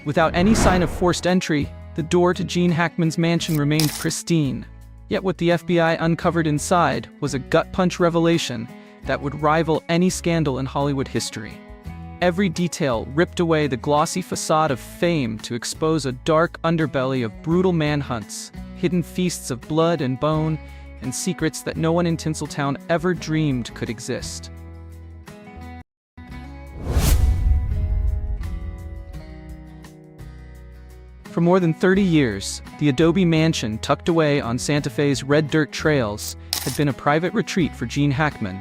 Without any sign of forced entry, the door to Gene Hackman's mansion remained pristine. Yet what the FBI uncovered inside was a gut-punch revelation that would rival any scandal in Hollywood history. Every detail ripped away the glossy facade of fame to expose a dark underbelly of brutal manhunts, hidden feasts of blood and bone, and secrets that no one in Tinseltown ever dreamed could exist. For more than 30 years, the Adobe Mansion, tucked away on Santa Fe's red dirt trails, had been a private retreat for Gene Hackman,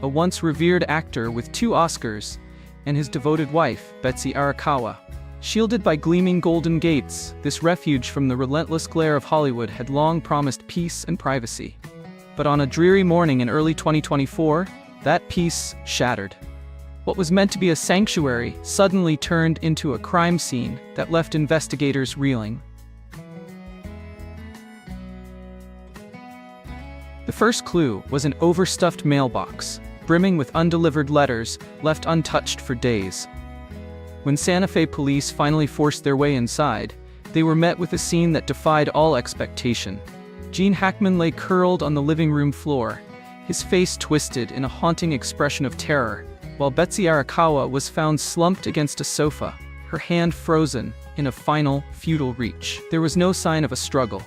a once revered actor with 2 Oscars, and his devoted wife, Betsy Arakawa. Shielded by gleaming golden gates, this refuge from the relentless glare of Hollywood had long promised peace and privacy. But on a dreary morning in early 2024, that peace shattered. What was meant to be a sanctuary suddenly turned into a crime scene that left investigators reeling. The first clue was an overstuffed mailbox, brimming with undelivered letters left untouched for days. When Santa Fe police finally forced their way inside, they were met with a scene that defied all expectation. Gene Hackman lay curled on the living room floor, his face twisted in a haunting expression of terror, while Betsy Arakawa was found slumped against a sofa, her hand frozen in a final, futile reach. There was no sign of a struggle,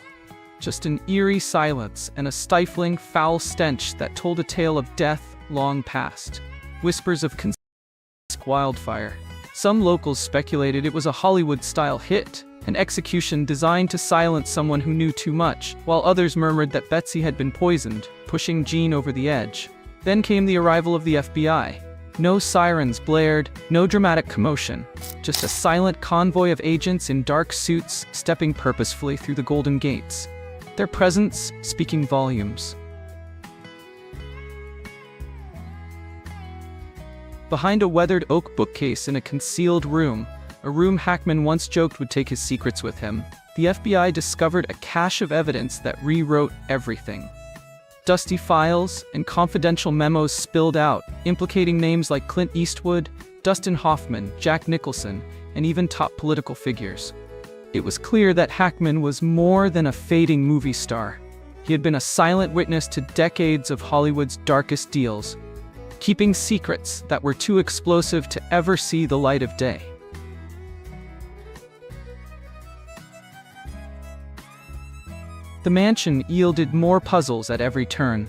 just an eerie silence and a stifling, foul stench that told a tale of death long past. Whispers of wildfire. Some locals speculated it was a Hollywood-style hit, an execution designed to silence someone who knew too much, while others murmured that Betsy had been poisoned, pushing Gene over the edge. Then came the arrival of the FBI. No sirens blared, no dramatic commotion, just a silent convoy of agents in dark suits stepping purposefully through the Golden Gates, their presence speaking volumes. Behind a weathered oak bookcase in a concealed room, a room Hackman once joked would take his secrets with him, the FBI discovered a cache of evidence that rewrote everything. Dusty files and confidential memos spilled out, implicating names like Clint Eastwood, Dustin Hoffman, Jack Nicholson, and even top political figures. It was clear that Hackman was more than a fading movie star. He had been a silent witness to decades of Hollywood's darkest deals, keeping secrets that were too explosive to ever see the light of day. The mansion yielded more puzzles at every turn.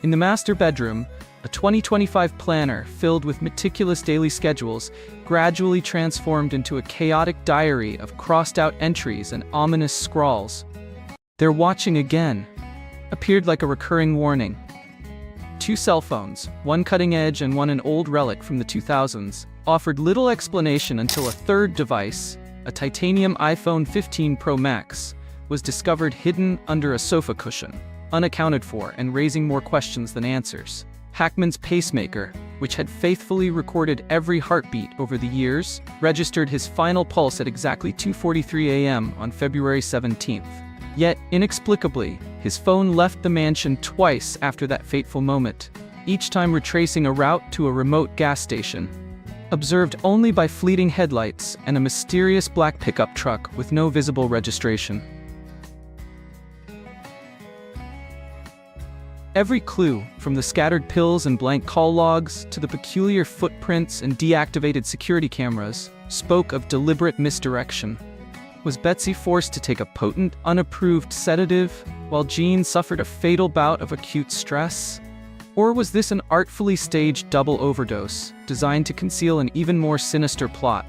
In the master bedroom, a 2025 planner filled with meticulous daily schedules gradually transformed into a chaotic diary of crossed-out entries and ominous scrawls. "They're watching again," appeared like a recurring warning. 2 cell phones, one cutting-edge and one an old relic from the 2000s, offered little explanation until a third device, a titanium iPhone 15 Pro Max, was discovered hidden under a sofa cushion, unaccounted for and raising more questions than answers. Hackman's pacemaker, which had faithfully recorded every heartbeat over the years, registered his final pulse at exactly 2:43 a.m. on February 17th. Yet, inexplicably, his phone left the mansion twice after that fateful moment, each time retracing a route to a remote gas station. Observed only by fleeting headlights and a mysterious black pickup truck with no visible registration. Every clue, from the scattered pills and blank call logs to the peculiar footprints and deactivated security cameras, spoke of deliberate misdirection. Was Betsy forced to take a potent, unapproved sedative, while Gene suffered a fatal bout of acute stress? Or was this an artfully staged double overdose, designed to conceal an even more sinister plot?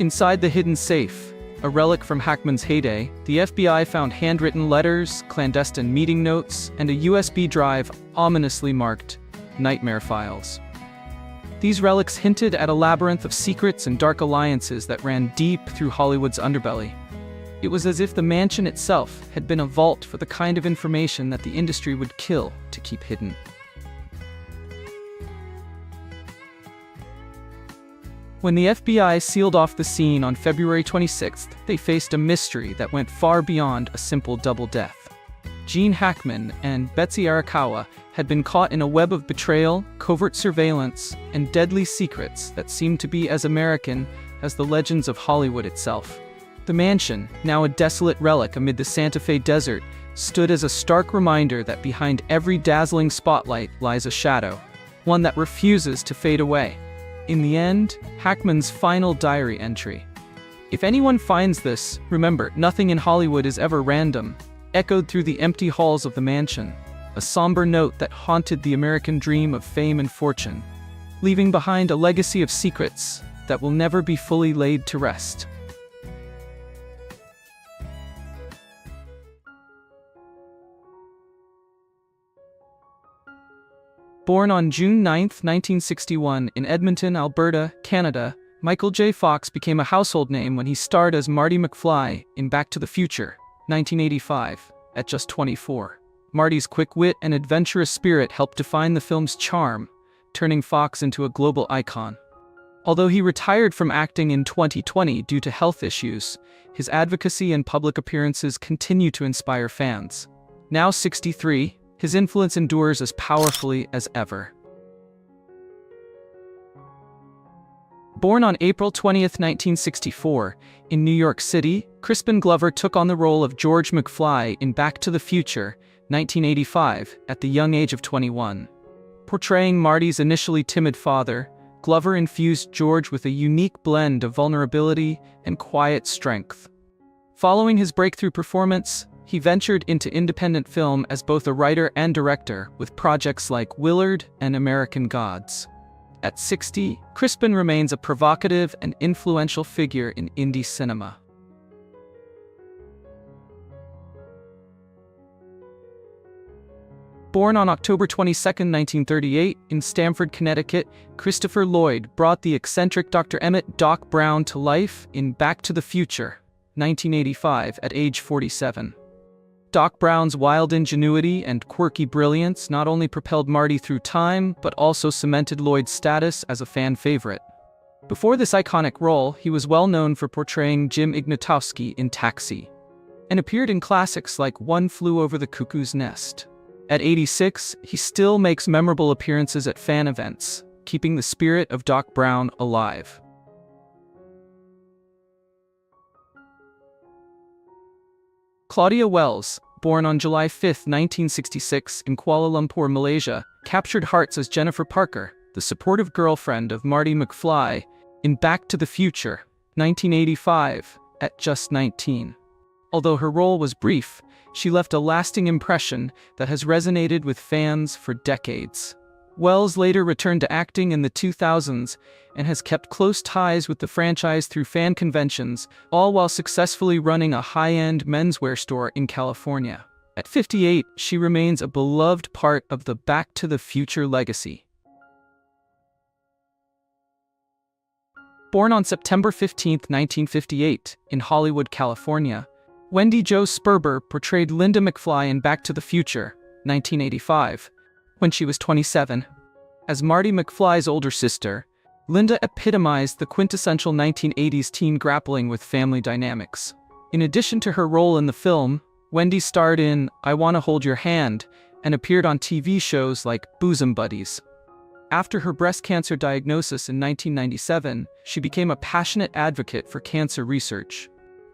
Inside the hidden safe, a relic from Hackman's heyday, the FBI found handwritten letters, clandestine meeting notes, and a USB drive ominously marked "Nightmare Files." These relics hinted at a labyrinth of secrets and dark alliances that ran deep through Hollywood's underbelly. It was as if the mansion itself had been a vault for the kind of information that the industry would kill to keep hidden. When the FBI sealed off the scene on February 26th, they faced a mystery that went far beyond a simple double death. Gene Hackman and Betsy Arakawa had been caught in a web of betrayal, covert surveillance, and deadly secrets that seemed to be as American as the legends of Hollywood itself. The mansion, now a desolate relic amid the Santa Fe desert, stood as a stark reminder that behind every dazzling spotlight lies a shadow, one that refuses to fade away. In the end, Hackman's final diary entry. If anyone finds this, remember, nothing in Hollywood is ever random, echoed through the empty halls of the mansion, a somber note that haunted the American dream of fame and fortune, leaving behind a legacy of secrets that will never be fully laid to rest. Born on June 9, 1961, in Edmonton, Alberta, Canada, Michael J. Fox became a household name when he starred as Marty McFly in Back to the Future, 1985, at just 24. Marty's quick wit and adventurous spirit helped define the film's charm, turning Fox into a global icon. Although he retired from acting in 2020 due to health issues, his advocacy and public appearances continue to inspire fans. Now 63, his influence endures as powerfully as ever. Born on April 20, 1964, in New York City, Crispin Glover took on the role of George McFly in Back to the Future, 1985, at the young age of 21. Portraying Marty's initially timid father, Glover infused George with a unique blend of vulnerability and quiet strength. Following his breakthrough performance, he ventured into independent film as both a writer and director with projects like Willard and American Gods. At 60, Crispin remains a provocative and influential figure in indie cinema. Born on October 22, 1938, in Stamford, Connecticut, Christopher Lloyd brought the eccentric Dr. Emmett "Doc" Brown to life in Back to the Future, 1985, at age 47. Doc Brown's wild ingenuity and quirky brilliance not only propelled Marty through time, but also cemented Lloyd's status as a fan favorite. Before this iconic role, he was well known for portraying Jim Ignatowski in Taxi, and appeared in classics like One Flew Over the Cuckoo's Nest. At 86, he still makes memorable appearances at fan events, keeping the spirit of Doc Brown alive. Claudia Wells, born on July 5, 1966, in Kuala Lumpur, Malaysia, captured hearts as Jennifer Parker, the supportive girlfriend of Marty McFly, in Back to the Future, 1985, at just 19. Although her role was brief, she left a lasting impression that has resonated with fans for decades. Wells later returned to acting in the 2000s and has kept close ties with the franchise through fan conventions, all while successfully running a high-end menswear store in California. At 58, she remains a beloved part of the Back to the Future legacy. Born on September 15, 1958, in Hollywood, California, Wendy Jo Sperber portrayed Linda McFly in Back to the Future, 1985, when she was 27. As Marty McFly's older sister, Linda epitomized the quintessential 1980s teen grappling with family dynamics. In addition to her role in the film, Wendy starred in I Wanna Hold Your Hand and appeared on TV shows like Bosom Buddies. After her breast cancer diagnosis in 1997, she became a passionate advocate for cancer research.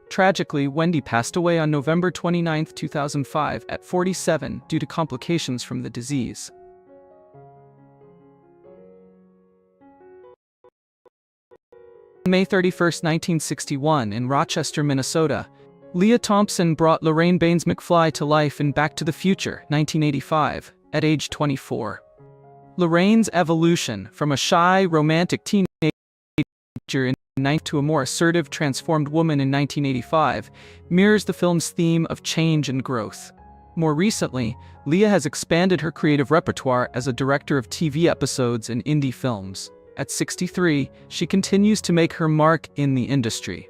Tragically, Wendy passed away on November 29, 2005, at 47 due to complications from the disease. On May 31, 1961, in Rochester, Minnesota, Leah Thompson brought Lorraine Baines McFly to life in Back to the Future, 1985, at age 24. Lorraine's evolution from a shy, romantic teenager in to a more assertive, transformed woman in 1985 mirrors the film's theme of change and growth. More recently, Leah has expanded her creative repertoire as a director of TV episodes and indie films. At 63, she continues to make her mark in the industry.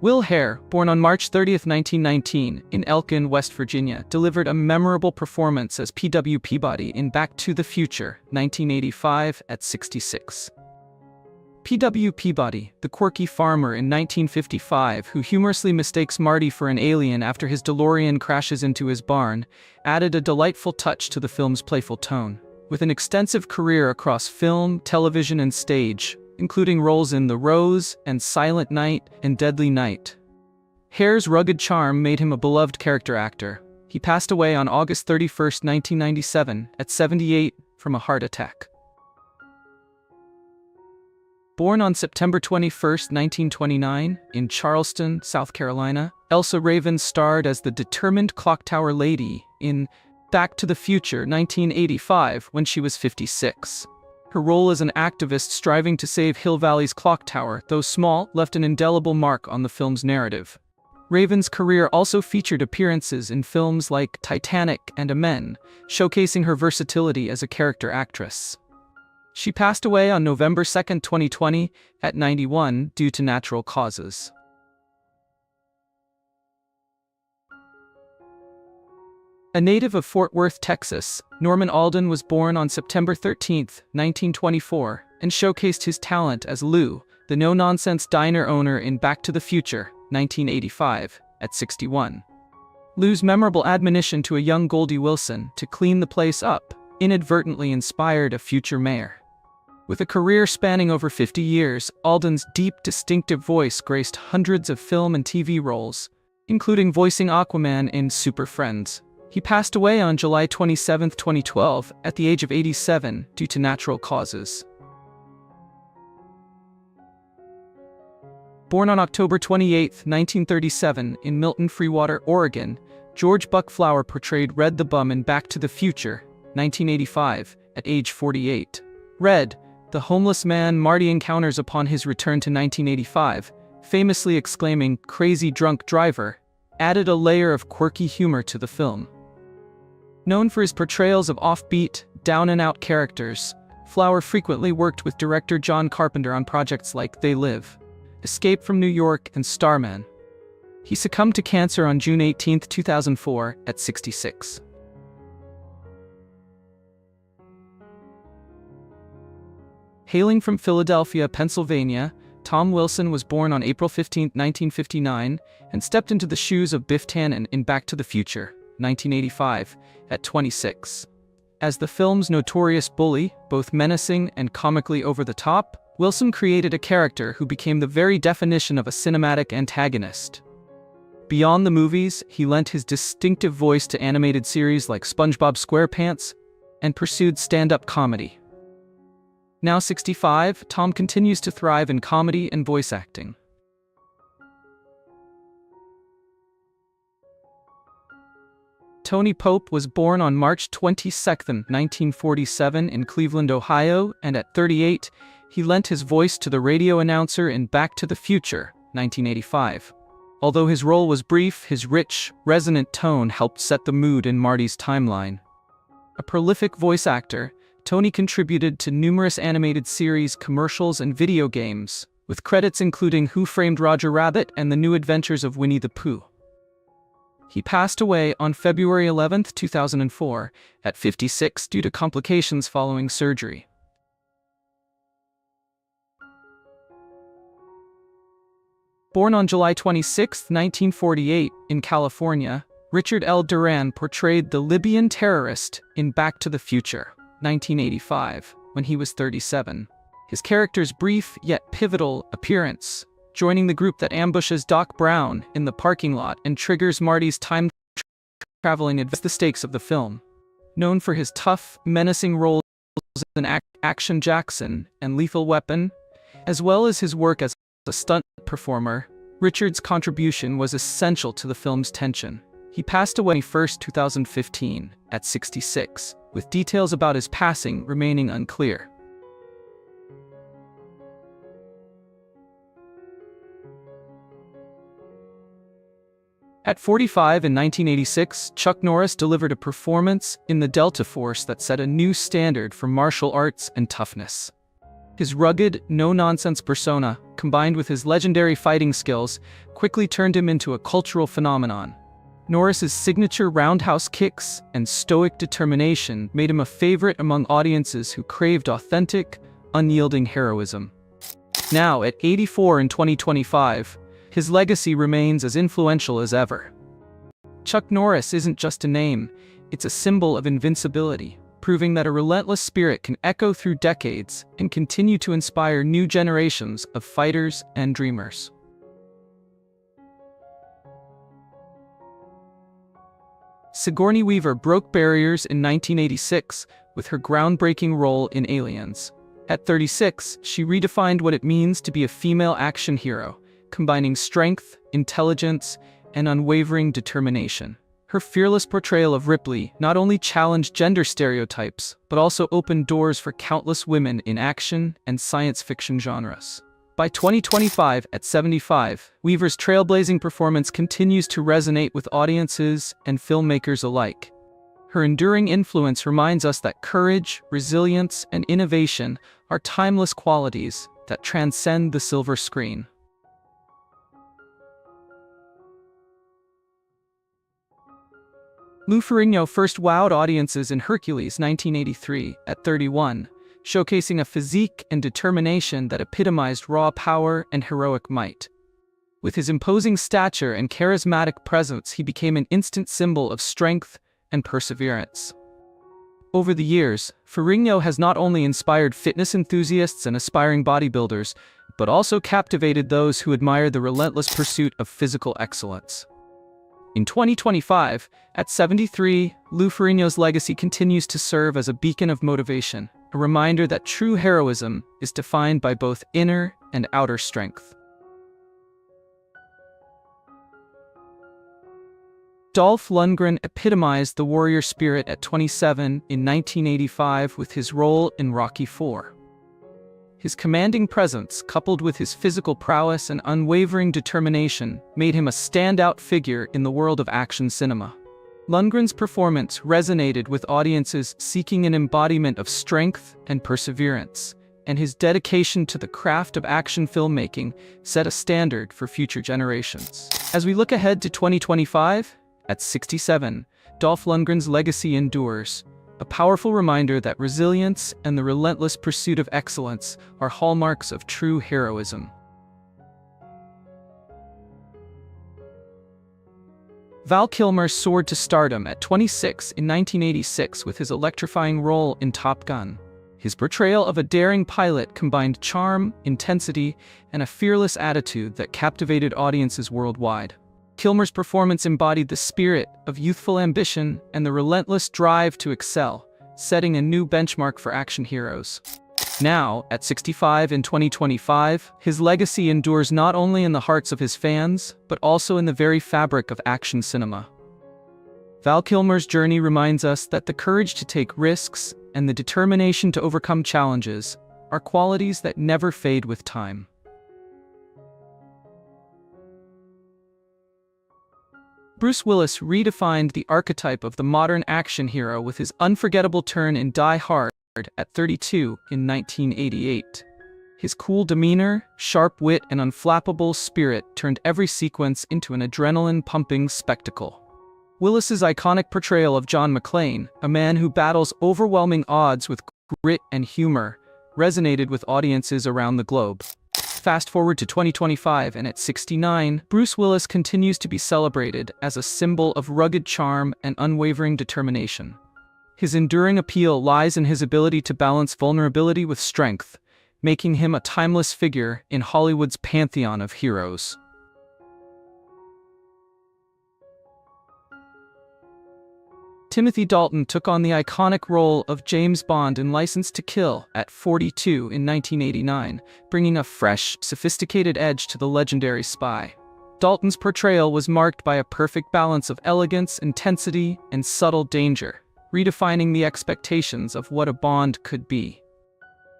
Will Hare, born on March 30, 1919, in Elkin, West Virginia, delivered a memorable performance as P.W. Peabody in Back to the Future, 1985, at 66. P.W. Peabody, the quirky farmer in 1955 who humorously mistakes Marty for an alien after his DeLorean crashes into his barn, added a delightful touch to the film's playful tone. with an extensive career across film, television, and stage, including roles in The Rose and Silent Night and Deadly Night. Hare's rugged charm made him a beloved character actor. He passed away on August 31, 1997, at 78, from a heart attack. Born on September 21, 1929, in Charleston, South Carolina, Elsa Raven starred as the determined clock tower lady in Back to the Future 1985 when she was 56. Her role as an activist striving to save Hill Valley's clock tower, though small, left an indelible mark on the film's narrative. Raven's career also featured appearances in films like Titanic and Amen, showcasing her versatility as a character actress. She passed away on November 2, 2020, at 91 due to natural causes. A native of Fort Worth, Texas, Norman Alden was born on September 13, 1924, and showcased his talent as Lou, the no-nonsense diner owner in Back to the Future, 1985, at 61. Lou's memorable admonition to a young Goldie Wilson to clean the place up inadvertently inspired a future mayor. With a career spanning over 50 years, Alden's deep, distinctive voice graced hundreds of film and TV roles, including voicing Aquaman in Super Friends. He passed away on July 27, 2012, at the age of 87 due to natural causes. Born on October 28, 1937, in Milton Freewater, Oregon, George Buck Flower portrayed Red the Bum in Back to the Future, 1985, at age 48. Red, the homeless man Marty encounters upon his return to 1985, famously exclaiming, "Crazy drunk driver," added a layer of quirky humor to the film. Known for his portrayals of offbeat, down-and-out characters, Flower frequently worked with director John Carpenter on projects like They Live, Escape from New York, and Starman. He succumbed to cancer on June 18, 2004, at 66. Hailing from Philadelphia, Pennsylvania, Tom Wilson was born on April 15, 1959, and stepped into the shoes of Biff Tannen in Back to the Future, 1985, at 26. As the film's notorious bully, both menacing and comically over-the-top, Wilson created a character who became the very definition of a cinematic antagonist. Beyond the movies, he lent his distinctive voice to animated series like SpongeBob SquarePants and pursued stand-up comedy. Now 65, Tom continues to thrive in comedy and voice acting. Tony Pope was born on March 22, 1947 in Cleveland, Ohio, and at 38, he lent his voice to the radio announcer in Back to the Future, 1985. Although his role was brief, his rich, resonant tone helped set the mood in Marty's timeline. A prolific voice actor, Tony contributed to numerous animated series, commercials, and video games, with credits including Who Framed Roger Rabbit and The New Adventures of Winnie the Pooh. He passed away on February 11, 2004, at 56 due to complications following surgery. Born on July 26, 1948, in California, Richard L. Duran portrayed the Libyan terrorist in Back to the Future, 1985, when he was 37. His character's brief yet pivotal appearance, joining the group that ambushes Doc Brown in the parking lot and triggers Marty's time-traveling adventure, the stakes of the film. Known for his tough, menacing roles in Action Jackson and Lethal Weapon, as well as his work as a stunt performer, Richard's contribution was essential to the film's tension. He passed away on 2015, at 66, with details about his passing remaining unclear. At 45 in 1986, Chuck Norris delivered a performance in the Delta Force that set a new standard for martial arts and toughness. His rugged, no-nonsense persona, combined with his legendary fighting skills, quickly turned him into a cultural phenomenon. Norris's signature roundhouse kicks and stoic determination made him a favorite among audiences who craved authentic, unyielding heroism. Now, at 84 in 2025, his legacy remains as influential as ever. Chuck Norris isn't just a name, it's a symbol of invincibility. proving that a relentless spirit can echo through decades and continue to inspire new generations of fighters and dreamers. Sigourney Weaver broke barriers in 1986 with her groundbreaking role in Aliens. At 36, she redefined what it means to be a female action hero, combining strength, intelligence, and unwavering determination. Her fearless portrayal of Ripley not only challenged gender stereotypes, but also opened doors for countless women in action and science fiction genres. By 2025, at 75, Weaver's trailblazing performance continues to resonate with audiences and filmmakers alike. Her enduring influence reminds us that courage, resilience, and innovation are timeless qualities that transcend the silver screen. Lou Ferrigno first wowed audiences in Hercules 1983 at 31, showcasing a physique and determination that epitomized raw power and heroic might. With his imposing stature and charismatic presence, he became an instant symbol of strength and perseverance. Over the years, Ferrigno has not only inspired fitness enthusiasts and aspiring bodybuilders, but also captivated those who admire the relentless pursuit of physical excellence. In 2025, at 73, Lou Ferrigno's legacy continues to serve as a beacon of motivation, a reminder that true heroism is defined by both inner and outer strength. Dolph Lundgren epitomized the warrior spirit at 27 in 1985 with his role in Rocky IV. His commanding presence, coupled with his physical prowess and unwavering determination, made him a standout figure in the world of action cinema. Lundgren's performance resonated with audiences seeking an embodiment of strength and perseverance, and his dedication to the craft of action filmmaking set a standard for future generations. As we look ahead to 2025, at 67, Dolph Lundgren's legacy endures, a powerful reminder that resilience and the relentless pursuit of excellence are hallmarks of true heroism. Val Kilmer soared to stardom at 26 in 1986 with his electrifying role in Top Gun. His portrayal of a daring pilot combined charm, intensity, and a fearless attitude that captivated audiences worldwide. Kilmer's performance embodied the spirit of youthful ambition and the relentless drive to excel, setting a new benchmark for action heroes. Now, at 65 in 2025, his legacy endures not only in the hearts of his fans, but also in the very fabric of action cinema. Val Kilmer's journey reminds us that the courage to take risks and the determination to overcome challenges are qualities that never fade with time. Bruce Willis redefined the archetype of the modern action hero with his unforgettable turn in Die Hard at 32 in 1988. His cool demeanor, sharp wit, and unflappable spirit turned every sequence into an adrenaline-pumping spectacle. Willis's iconic portrayal of John McClane, a man who battles overwhelming odds with grit and humor, resonated with audiences around the globe. Fast forward to 2025, and at 69, Bruce Willis continues to be celebrated as a symbol of rugged charm and unwavering determination. His enduring appeal lies in his ability to balance vulnerability with strength, making him a timeless figure in Hollywood's pantheon of heroes. Timothy Dalton took on the iconic role of James Bond in License to Kill at 42 in 1989, bringing a fresh, sophisticated edge to the legendary spy. Dalton's portrayal was marked by a perfect balance of elegance, intensity, and subtle danger, redefining the expectations of what a Bond could be.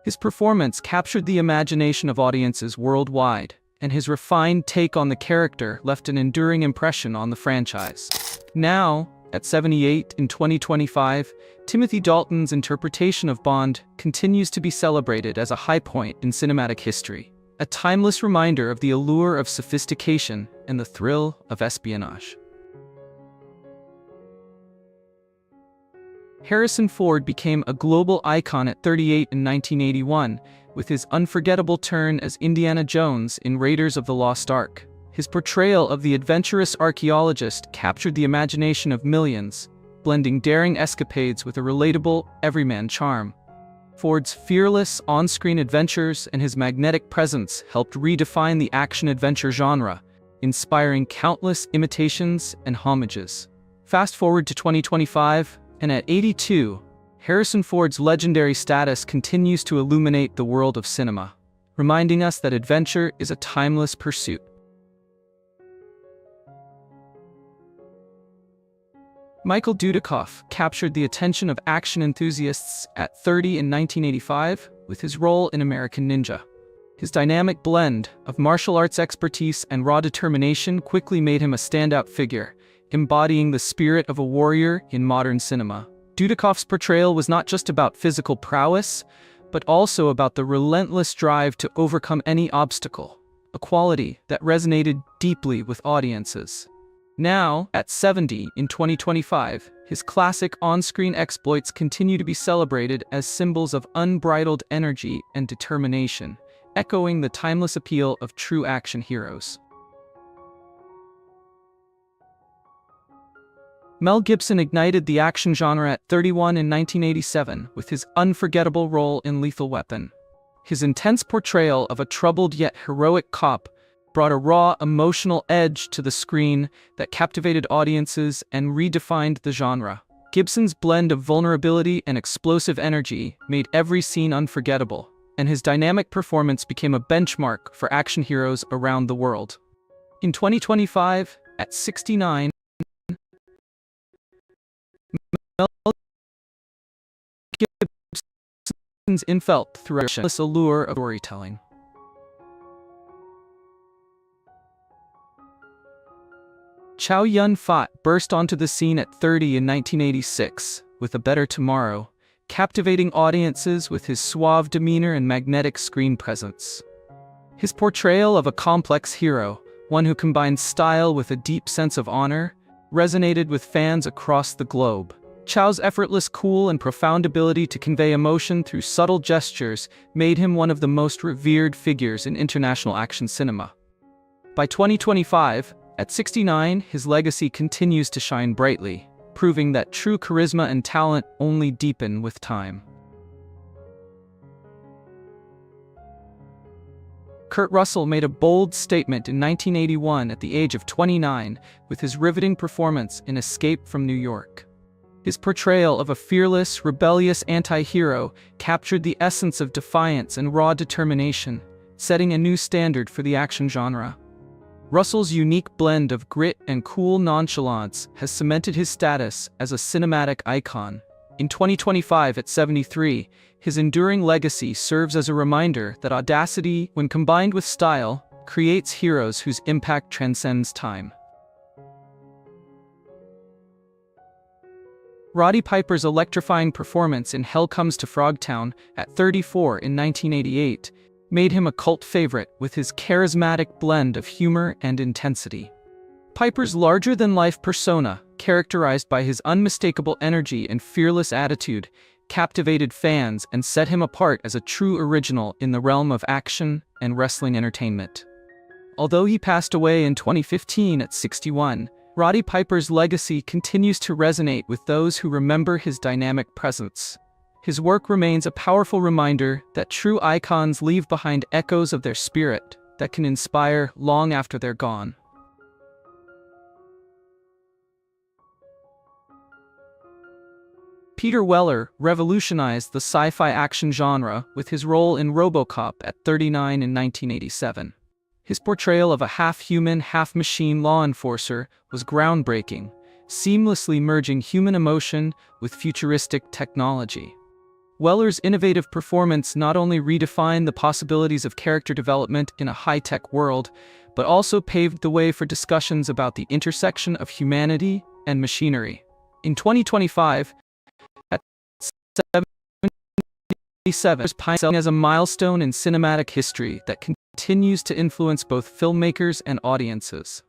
His performance captured the imagination of audiences worldwide, and his refined take on the character left an enduring impression on the franchise. Now, at 78 in 2025, Timothy Dalton's interpretation of Bond continues to be celebrated as a high point in cinematic history, a timeless reminder of the allure of sophistication and the thrill of espionage. Harrison Ford became a global icon at 38 in 1981, with his unforgettable turn as Indiana Jones in Raiders of the Lost Ark. His portrayal of the adventurous archaeologist captured the imagination of millions, blending daring escapades with a relatable, everyman charm. Ford's fearless, on-screen adventures and his magnetic presence helped redefine the action-adventure genre, inspiring countless imitations and homages. Fast forward to 2025, and at 82, Harrison Ford's legendary status continues to illuminate the world of cinema, reminding us that adventure is a timeless pursuit. Michael Dudikoff captured the attention of action enthusiasts at 30 in 1985 with his role in American Ninja. His dynamic blend of martial arts expertise and raw determination quickly made him a standout figure, embodying the spirit of a warrior in modern cinema. Dudikoff's portrayal was not just about physical prowess, but also about the relentless drive to overcome any obstacle, a quality that resonated deeply with audiences. Now, at 70 in 2025, his classic on-screen exploits continue to be celebrated as symbols of unbridled energy and determination, echoing the timeless appeal of true action heroes. Mel Gibson ignited the action genre at 31 in 1987 with his unforgettable role in Lethal Weapon. His intense portrayal of a troubled yet heroic cop brought a raw, emotional edge to the screen that captivated audiences and redefined the genre. Gibson's blend of vulnerability and explosive energy made every scene unforgettable, and his dynamic performance became a benchmark for action heroes around the world. In 2025, at 69, Mel Gibson's infelt through the allure of storytelling. Chow Yun-fat burst onto the scene at 30 in 1986 with A Better Tomorrow, captivating audiences with his suave demeanor and magnetic screen presence. His portrayal of a complex hero, one who combines style with a deep sense of honor, resonated with fans across the globe. Chow's effortless cool and profound ability to convey emotion through subtle gestures made him one of the most revered figures in international action cinema. By 2025, at 69, his legacy continues to shine brightly, proving that true charisma and talent only deepen with time. Kurt Russell made a bold statement in 1981 at the age of 29 with his riveting performance in Escape from New York. His portrayal of a fearless, rebellious anti-hero captured the essence of defiance and raw determination, setting a new standard for the action genre. Russell's unique blend of grit and cool nonchalance has cemented his status as a cinematic icon. In 2025 at 73, his enduring legacy serves as a reminder that audacity, when combined with style, creates heroes whose impact transcends time. Roddy Piper's electrifying performance in Hell Comes to Frogtown at 34 in 1988 made him a cult favorite with his charismatic blend of humor and intensity. Piper's larger-than-life persona, characterized by his unmistakable energy and fearless attitude, captivated fans and set him apart as a true original in the realm of action and wrestling entertainment. Although he passed away in 2015 at 61, Roddy Piper's legacy continues to resonate with those who remember his dynamic presence. His work remains a powerful reminder that true icons leave behind echoes of their spirit that can inspire long after they're gone. Peter Weller revolutionized the sci-fi action genre with his role in RoboCop at 39 in 1987. His portrayal of a half-human, half-machine law enforcer was groundbreaking, seamlessly merging human emotion with futuristic technology. Weller's innovative performance not only redefined the possibilities of character development in a high-tech world, but also paved the way for discussions about the intersection of humanity and machinery. In 2025, at 77, Pine as a milestone in cinematic history that continues to influence both filmmakers and audiences.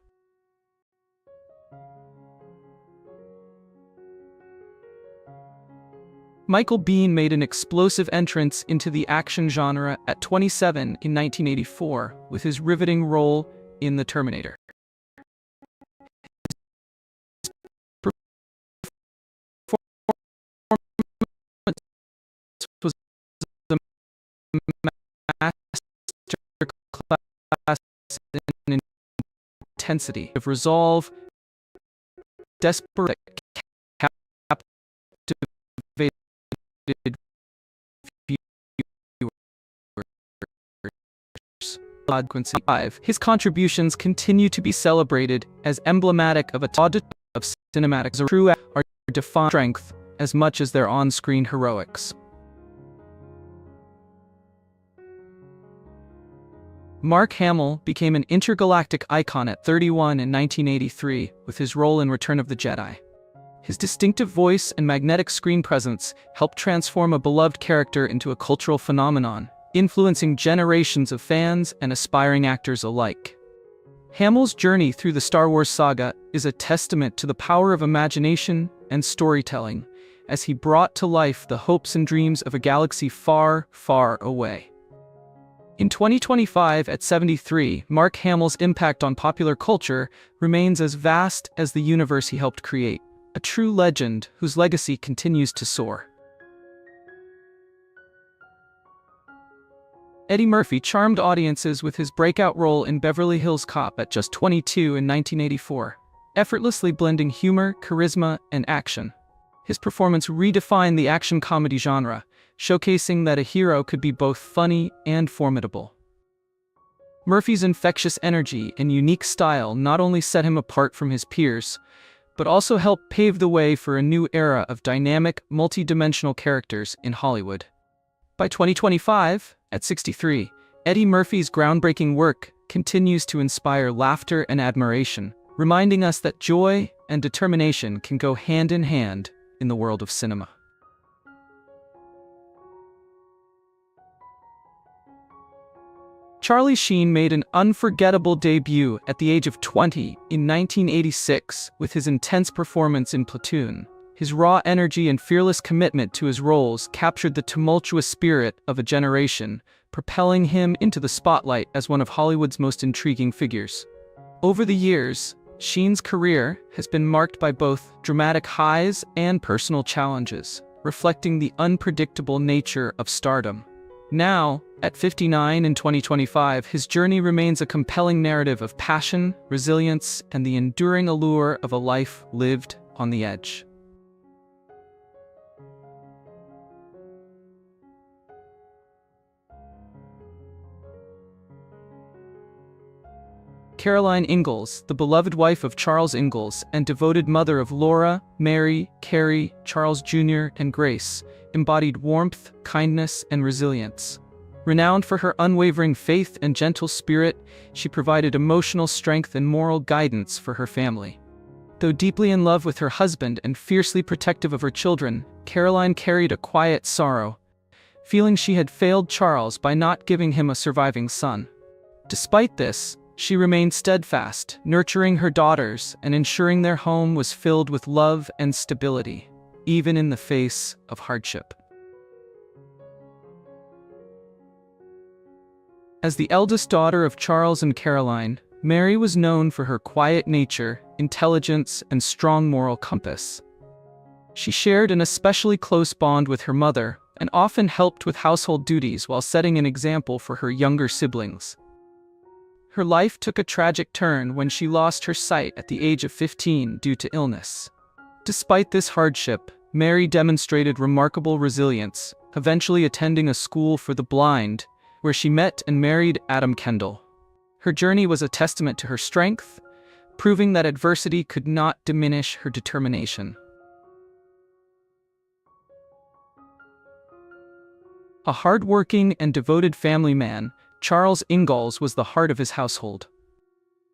Michael Biehn made an explosive entrance into the action genre at 27 in 1984 with his riveting role in The Terminator. and intensity of resolve, desperate, captivated viewers. His contributions continue to be celebrated as emblematic of a of cinematic true are defined strength as much as their on-screen heroics. Mark Hamill became an intergalactic icon at 31 in 1983 with his role in Return of the Jedi. His distinctive voice and magnetic screen presence helped transform a beloved character into a cultural phenomenon, influencing generations of fans and aspiring actors alike. Hamill's journey through the Star Wars saga is a testament to the power of imagination and storytelling, as he brought to life the hopes and dreams of a galaxy far, far away. In 2025, at 73, Mark Hamill's impact on popular culture remains as vast as the universe he helped create, a true legend whose legacy continues to soar. Eddie Murphy charmed audiences with his breakout role in Beverly Hills Cop at just 22 in 1984, effortlessly blending humor, charisma, and action. His performance redefined the action comedy genre, showcasing that a hero could be both funny and formidable. Murphy's infectious energy and unique style not only set him apart from his peers, but also helped pave the way for a new era of dynamic, multi-dimensional characters in Hollywood. By 2025, at 63, Eddie Murphy's groundbreaking work continues to inspire laughter and admiration, reminding us that joy and determination can go hand in hand in the world of cinema. Charlie Sheen made an unforgettable debut at the age of 20 in 1986 with his intense performance in Platoon. His raw energy and fearless commitment to his roles captured the tumultuous spirit of a generation, propelling him into the spotlight as one of Hollywood's most intriguing figures. Over the years, Sheen's career has been marked by both dramatic highs and personal challenges, reflecting the unpredictable nature of stardom. Now, at 59 in 2025, his journey remains a compelling narrative of passion, resilience, and the enduring allure of a life lived on the edge. Caroline Ingalls, the beloved wife of Charles Ingalls and devoted mother of Laura, Mary, Carrie, Charles Jr., and Grace, embodied warmth, kindness, and resilience. Renowned for her unwavering faith and gentle spirit, she provided emotional strength and moral guidance for her family. Though deeply in love with her husband and fiercely protective of her children, Caroline carried a quiet sorrow, feeling she had failed Charles by not giving him a surviving son. Despite this, she remained steadfast, nurturing her daughters and ensuring their home was filled with love and stability, even in the face of hardship. As the eldest daughter of Charles and Caroline, Mary was known for her quiet nature, intelligence, and strong moral compass. She shared an especially close bond with her mother and often helped with household duties while setting an example for her younger siblings. Her life took a tragic turn when she lost her sight at the age of 15 due to illness. Despite this hardship, Mary demonstrated remarkable resilience, eventually attending a school for the blind, where she met and married Adam Kendall. Her journey was a testament to her strength, proving that adversity could not diminish her determination. A hardworking and devoted family man, Charles Ingalls was the heart of his household.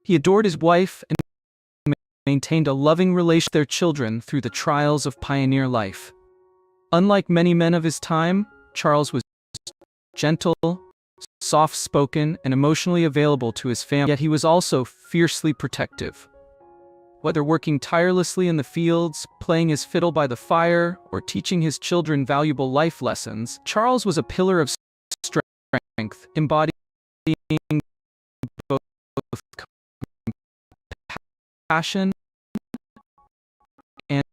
He adored his wife and maintained a loving relation with their children through the trials of pioneer life. Unlike many men of his time, Charles was gentle, soft-spoken, and emotionally available to his family, yet he was also fiercely protective. Whether working tirelessly in the fields, playing his fiddle by the fire, or teaching his children valuable life lessons, Charles was a pillar of strength, embodying both passion and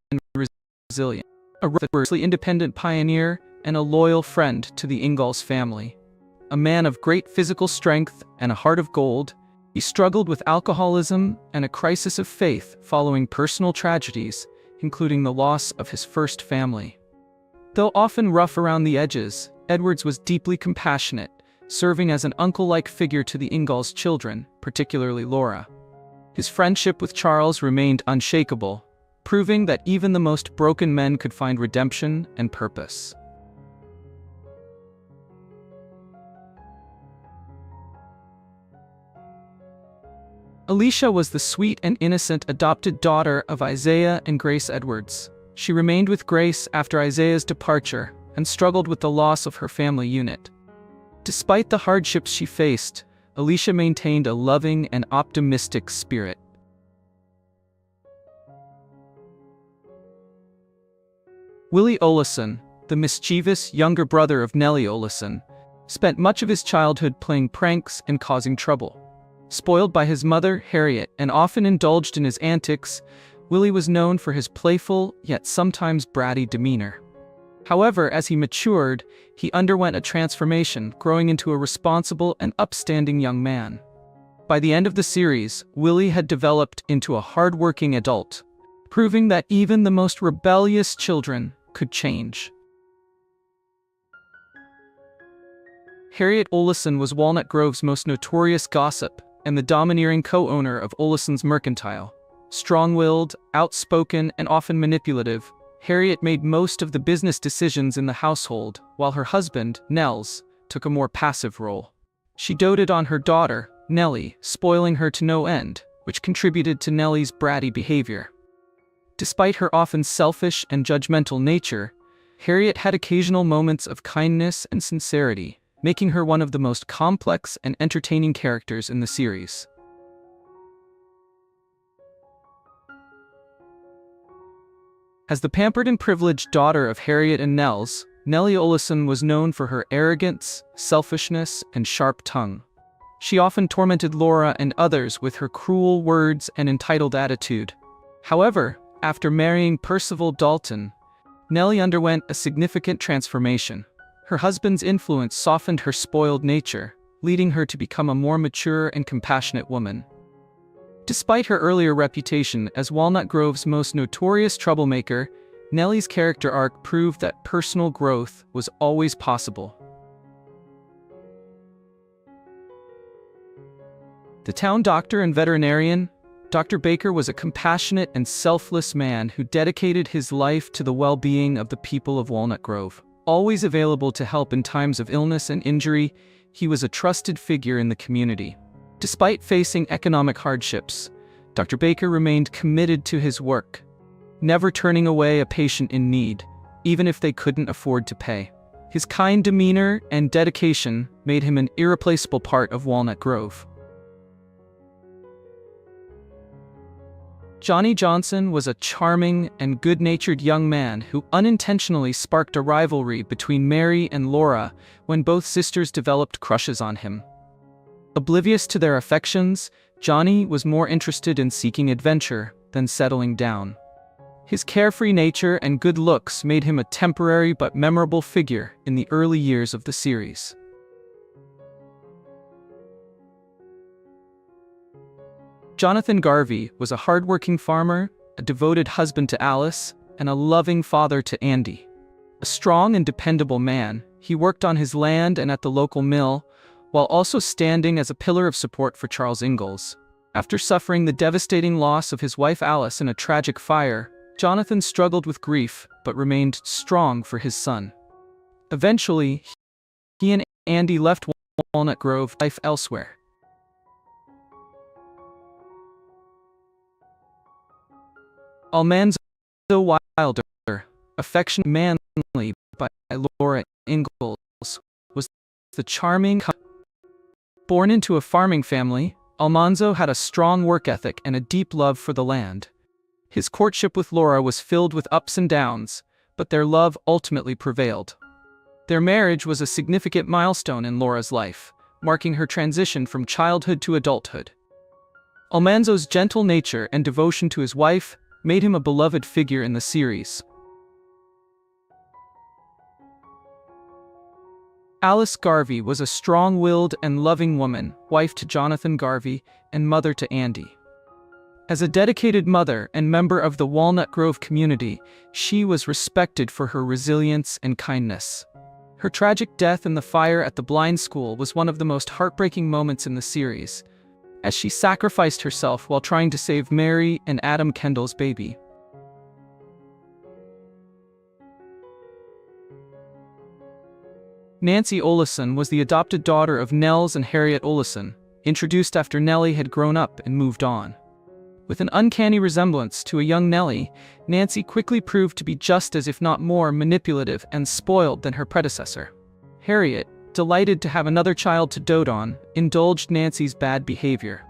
resilience. A independent pioneer and a loyal friend to the Ingalls family. a man of great physical strength and a heart of gold, he struggled with alcoholism and a crisis of faith following personal tragedies, including the loss of his first family. Though often rough around the edges, Edwards was deeply compassionate, serving as an uncle-like figure to the Ingalls' children, particularly Laura. His friendship with Charles remained unshakable, proving that even the most broken men could find redemption and purpose. Alicia was the sweet and innocent adopted daughter of Isaiah and Grace Edwards. She remained with Grace after Isaiah's departure and struggled with the loss of her family unit. Despite the hardships she faced, Alicia maintained a loving and optimistic spirit. Willie Oleson, the mischievous younger brother of Nellie Oleson, spent much of his childhood playing pranks and causing trouble. Spoiled by his mother, Harriet, and often indulged in his antics, Willie was known for his playful, yet sometimes bratty demeanor. However, as he matured, he underwent a transformation, growing into a responsible and upstanding young man. By the end of the series, Willie had developed into a hard-working adult, proving that even the most rebellious children could change. Harriet Oleson was Walnut Grove's most notorious gossip and the domineering co-owner of Oleson's Mercantile. Strong-willed, outspoken, and often manipulative, Harriet made most of the business decisions in the household, while her husband, Nels, took a more passive role. She doted on her daughter, Nellie, spoiling her to no end, which contributed to Nellie's bratty behavior. Despite her often selfish and judgmental nature, Harriet had occasional moments of kindness and sincerity, making her one of the most complex and entertaining characters in the series. As the pampered and privileged daughter of Harriet and Nels, Nellie Oleson was known for her arrogance, selfishness, and sharp tongue. She often tormented Laura and others with her cruel words and entitled attitude. However, after marrying Percival Dalton, Nellie underwent a significant transformation. Her husband's influence softened her spoiled nature, leading her to become a more mature and compassionate woman. Despite her earlier reputation as Walnut Grove's most notorious troublemaker, Nellie's character arc proved that personal growth was always possible. The town doctor and veterinarian, Dr. Baker was a compassionate and selfless man who dedicated his life to the well-being of the people of Walnut Grove. Always available to help in times of illness and injury, he was a trusted figure in the community. Despite facing economic hardships, Dr. Baker remained committed to his work, never turning away a patient in need, even if they couldn't afford to pay. His kind demeanor and dedication made him an irreplaceable part of Walnut Grove. Johnny Johnson was a charming and good-natured young man who unintentionally sparked a rivalry between Mary and Laura when both sisters developed crushes on him. Oblivious to their affections, Johnny was more interested in seeking adventure than settling down. His carefree nature and good looks made him a temporary but memorable figure in the early years of the series. Jonathan Garvey was a hard-working farmer, a devoted husband to Alice, and a loving father to Andy. A strong and dependable man, he worked on his land and at the local mill, while also standing as a pillar of support for Charles Ingalls. After suffering the devastating loss of his wife Alice in a tragic fire, Jonathan struggled with grief but remained strong for his son. Eventually, he and Andy left Walnut Grove life elsewhere. Almanzo Wilder, affectionate manly by Laura Ingalls, was the charming. Born into a farming family, Almanzo had a strong work ethic and a deep love for the land. His courtship with Laura was filled with ups and downs, but their love ultimately prevailed. Their marriage was a significant milestone in Laura's life, marking her transition from childhood to adulthood. Almanzo's gentle nature and devotion to his wife made him a beloved figure in the series. Alice Garvey was a strong-willed and loving woman, wife to Jonathan Garvey and mother to Andy. As a dedicated mother and member of the Walnut Grove community, she was respected for her resilience and kindness. Her tragic death in the fire at the blind school was one of the most heartbreaking moments in the series, as she sacrificed herself while trying to save Mary and Adam Kendall's baby. Nancy Oleson was the adopted daughter of Nels and Harriet Oleson, introduced after Nellie had grown up and moved on. With an uncanny resemblance to a young Nellie, Nancy quickly proved to be just as if not more manipulative and spoiled than her predecessor. Harriet, delighted to have another child to dote on, indulged Nancy's bad behavior.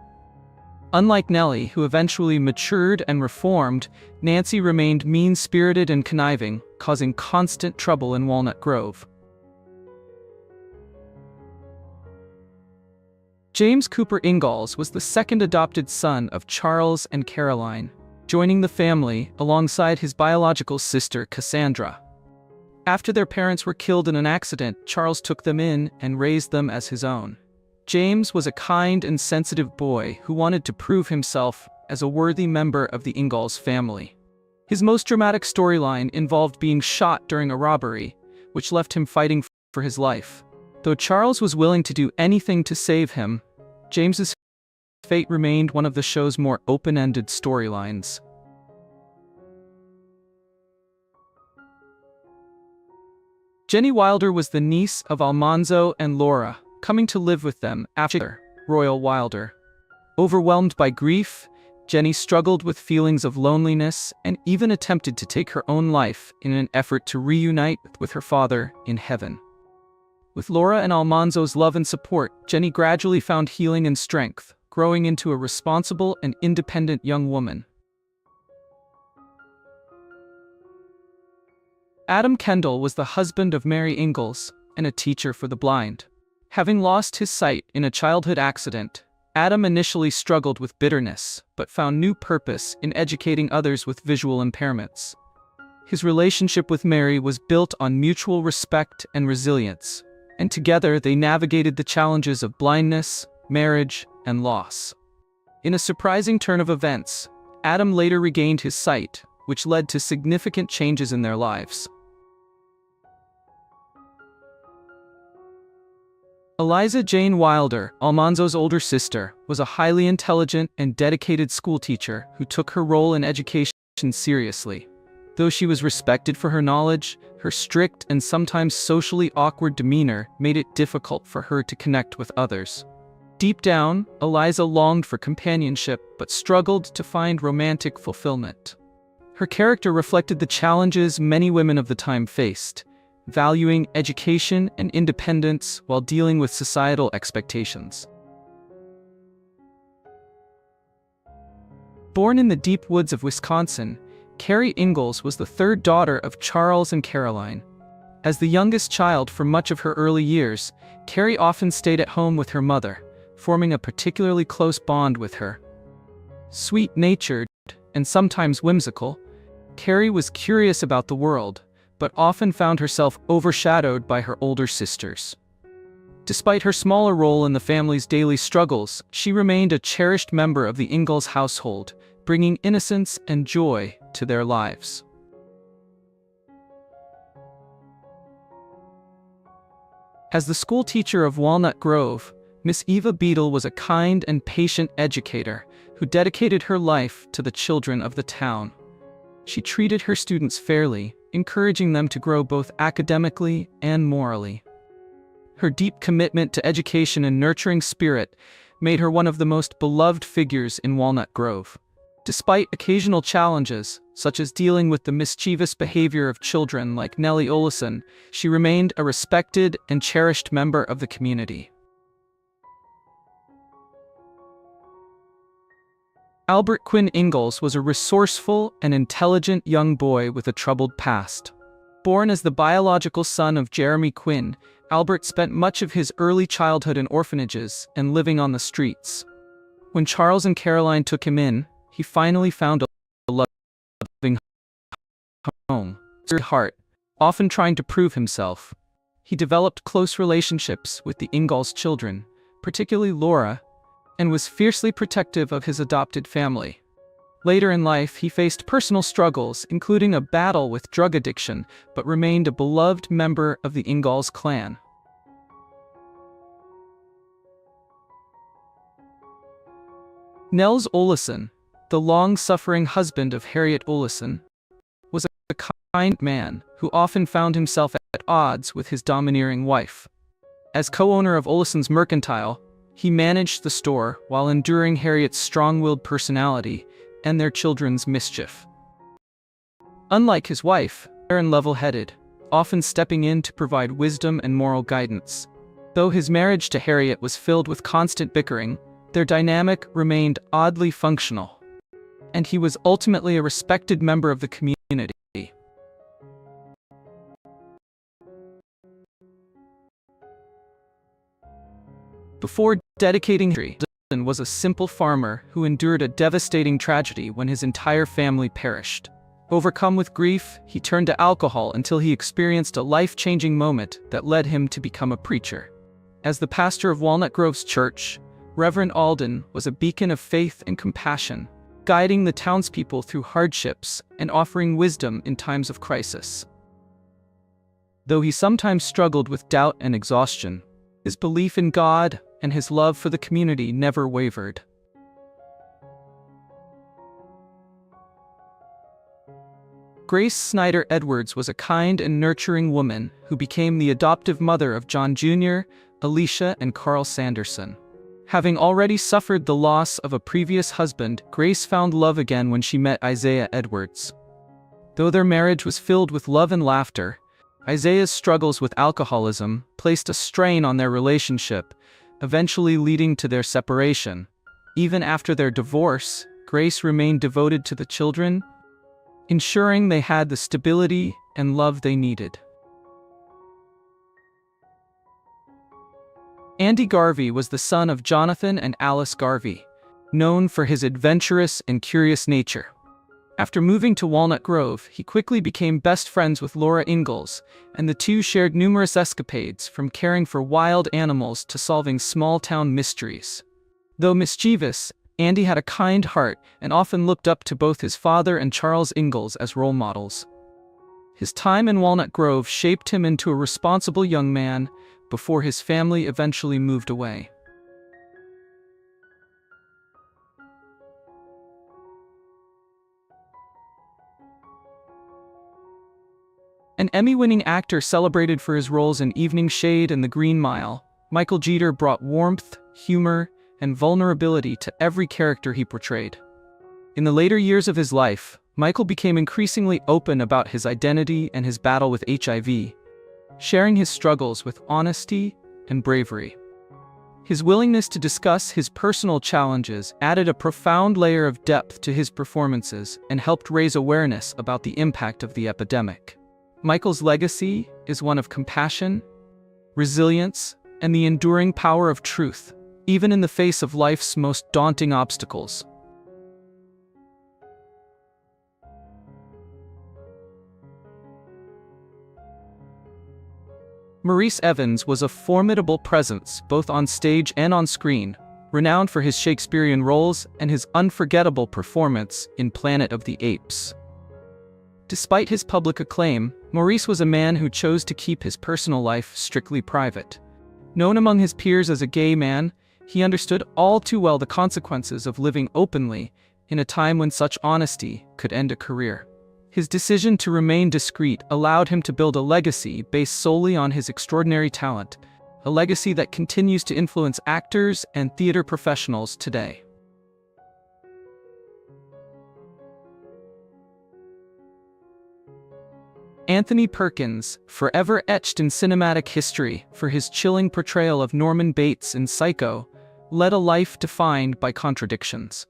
Unlike Nellie, who eventually matured and reformed, Nancy remained mean-spirited and conniving, causing constant trouble in Walnut Grove. James Cooper Ingalls was the second adopted son of Charles and Caroline, joining the family alongside his biological sister Cassandra. After their parents were killed in an accident, Charles took them in and raised them as his own. James was a kind and sensitive boy who wanted to prove himself as a worthy member of the Ingalls family. His most dramatic storyline involved being shot during a robbery, which left him fighting for his life. Though Charles was willing to do anything to save him, James's fate remained one of the show's more open-ended storylines. Jenny Wilder was the niece of Almanzo and Laura, coming to live with them after Royal Wilder. Overwhelmed by grief, Jenny struggled with feelings of loneliness and even attempted to take her own life in an effort to reunite with her father in heaven. With Laura and Almanzo's love and support, Jenny gradually found healing and strength, growing into a responsible and independent young woman. Adam Kendall was the husband of Mary Ingalls and a teacher for the blind. Having lost his sight in a childhood accident, Adam initially struggled with bitterness, but found new purpose in educating others with visual impairments. His relationship with Mary was built on mutual respect and resilience, and together they navigated the challenges of blindness, marriage, and loss. In a surprising turn of events, Adam later regained his sight, which led to significant changes in their lives. Eliza Jane Wilder, Almanzo's older sister, was a highly intelligent and dedicated schoolteacher who took her role in education seriously. Though she was respected for her knowledge, her strict and sometimes socially awkward demeanor made it difficult for her to connect with others. Deep down, Eliza longed for companionship but struggled to find romantic fulfillment. Her character reflected the challenges many women of the time faced, valuing education and independence while dealing with societal expectations. Born in the deep woods of Wisconsin, Carrie Ingalls was the third daughter of Charles and Caroline. As the youngest child for much of her early years, Carrie often stayed at home with her mother, forming a particularly close bond with her. Sweet-natured and sometimes whimsical, Carrie was curious about the world, but often found herself overshadowed by her older sisters. Despite her smaller role in the family's daily struggles, she remained a cherished member of the Ingalls household, bringing innocence and joy to their lives. As the school teacher of Walnut Grove, Miss Eva Beadle was a kind and patient educator who dedicated her life to the children of the town. She treated her students fairly, encouraging them to grow both academically and morally. Her deep commitment to education and nurturing spirit made her one of the most beloved figures in Walnut Grove. Despite occasional challenges, such as dealing with the mischievous behavior of children like Nellie Oleson, she remained a respected and cherished member of the community. Albert Quinn Ingalls was a resourceful and intelligent young boy with a troubled past. Born as the biological son of Jeremy Quinn, Albert spent much of his early childhood in orphanages and living on the streets. When Charles and Caroline took him in, he finally found a loving home. Heart, often trying to prove himself, He developed close relationships with the Ingalls children, particularly Laura, and was fiercely protective of his adopted family. Later in life, he faced personal struggles, including a battle with drug addiction, but remained a beloved member of the Ingalls clan. Nels Oleson, the long-suffering husband of Harriet Oleson, was a kind man who often found himself at odds with his domineering wife. As co-owner of Oleson's Mercantile, he managed the store while enduring Harriet's strong-willed personality and their children's mischief. Unlike his wife, Aaron level-headed, often stepping in to provide wisdom and moral guidance. Though his marriage to Harriet was filled with constant bickering, their dynamic remained oddly functional, and he was ultimately a respected member of the community. Before dedicating history, Oleson was a simple farmer who endured a devastating tragedy when his entire family perished. Overcome with grief, he turned to alcohol until he experienced a life-changing moment that led him to become a preacher. As the pastor of Walnut Grove's church, Reverend Alden was a beacon of faith and compassion, guiding the townspeople through hardships and offering wisdom in times of crisis. Though he sometimes struggled with doubt and exhaustion, his belief in God and his love for the community never wavered. Grace Snyder Edwards was a kind and nurturing woman who became the adoptive mother of John Jr., Alicia, and Carl Sanderson. Having already suffered the loss of a previous husband, Grace found love again when she met Isaiah Edwards. Though their marriage was filled with love and laughter, Isaiah's struggles with alcoholism placed a strain on their relationship, eventually leading to their separation. Even after their divorce, Grace remained devoted to the children, ensuring they had the stability and love they needed. Andy Garvey was the son of Jonathan and Alice Garvey, known for his adventurous and curious nature. After moving to Walnut Grove, he quickly became best friends with Laura Ingalls, and the two shared numerous escapades, from caring for wild animals to solving small-town mysteries. Though mischievous, Andy had a kind heart and often looked up to both his father and Charles Ingalls as role models. His time in Walnut Grove shaped him into a responsible young man before his family eventually moved away. An Emmy-winning actor celebrated for his roles in Evening Shade and The Green Mile, Michael Jeter brought warmth, humor, and vulnerability to every character he portrayed. In the later years of his life, Michael became increasingly open about his identity and his battle with HIV, sharing his struggles with honesty and bravery. His willingness to discuss his personal challenges added a profound layer of depth to his performances and helped raise awareness about the impact of the epidemic. Michael's legacy is one of compassion, resilience, and the enduring power of truth, even in the face of life's most daunting obstacles. Maurice Evans was a formidable presence both on stage and on screen, renowned for his Shakespearean roles and his unforgettable performance in Planet of the Apes. Despite his public acclaim, Maurice was a man who chose to keep his personal life strictly private. Known among his peers as a gay man, he understood all too well the consequences of living openly in a time when such honesty could end a career. His decision to remain discreet allowed him to build a legacy based solely on his extraordinary talent, a legacy that continues to influence actors and theater professionals today. Anthony Perkins, forever etched in cinematic history for his chilling portrayal of Norman Bates in Psycho, led a life defined by contradictions.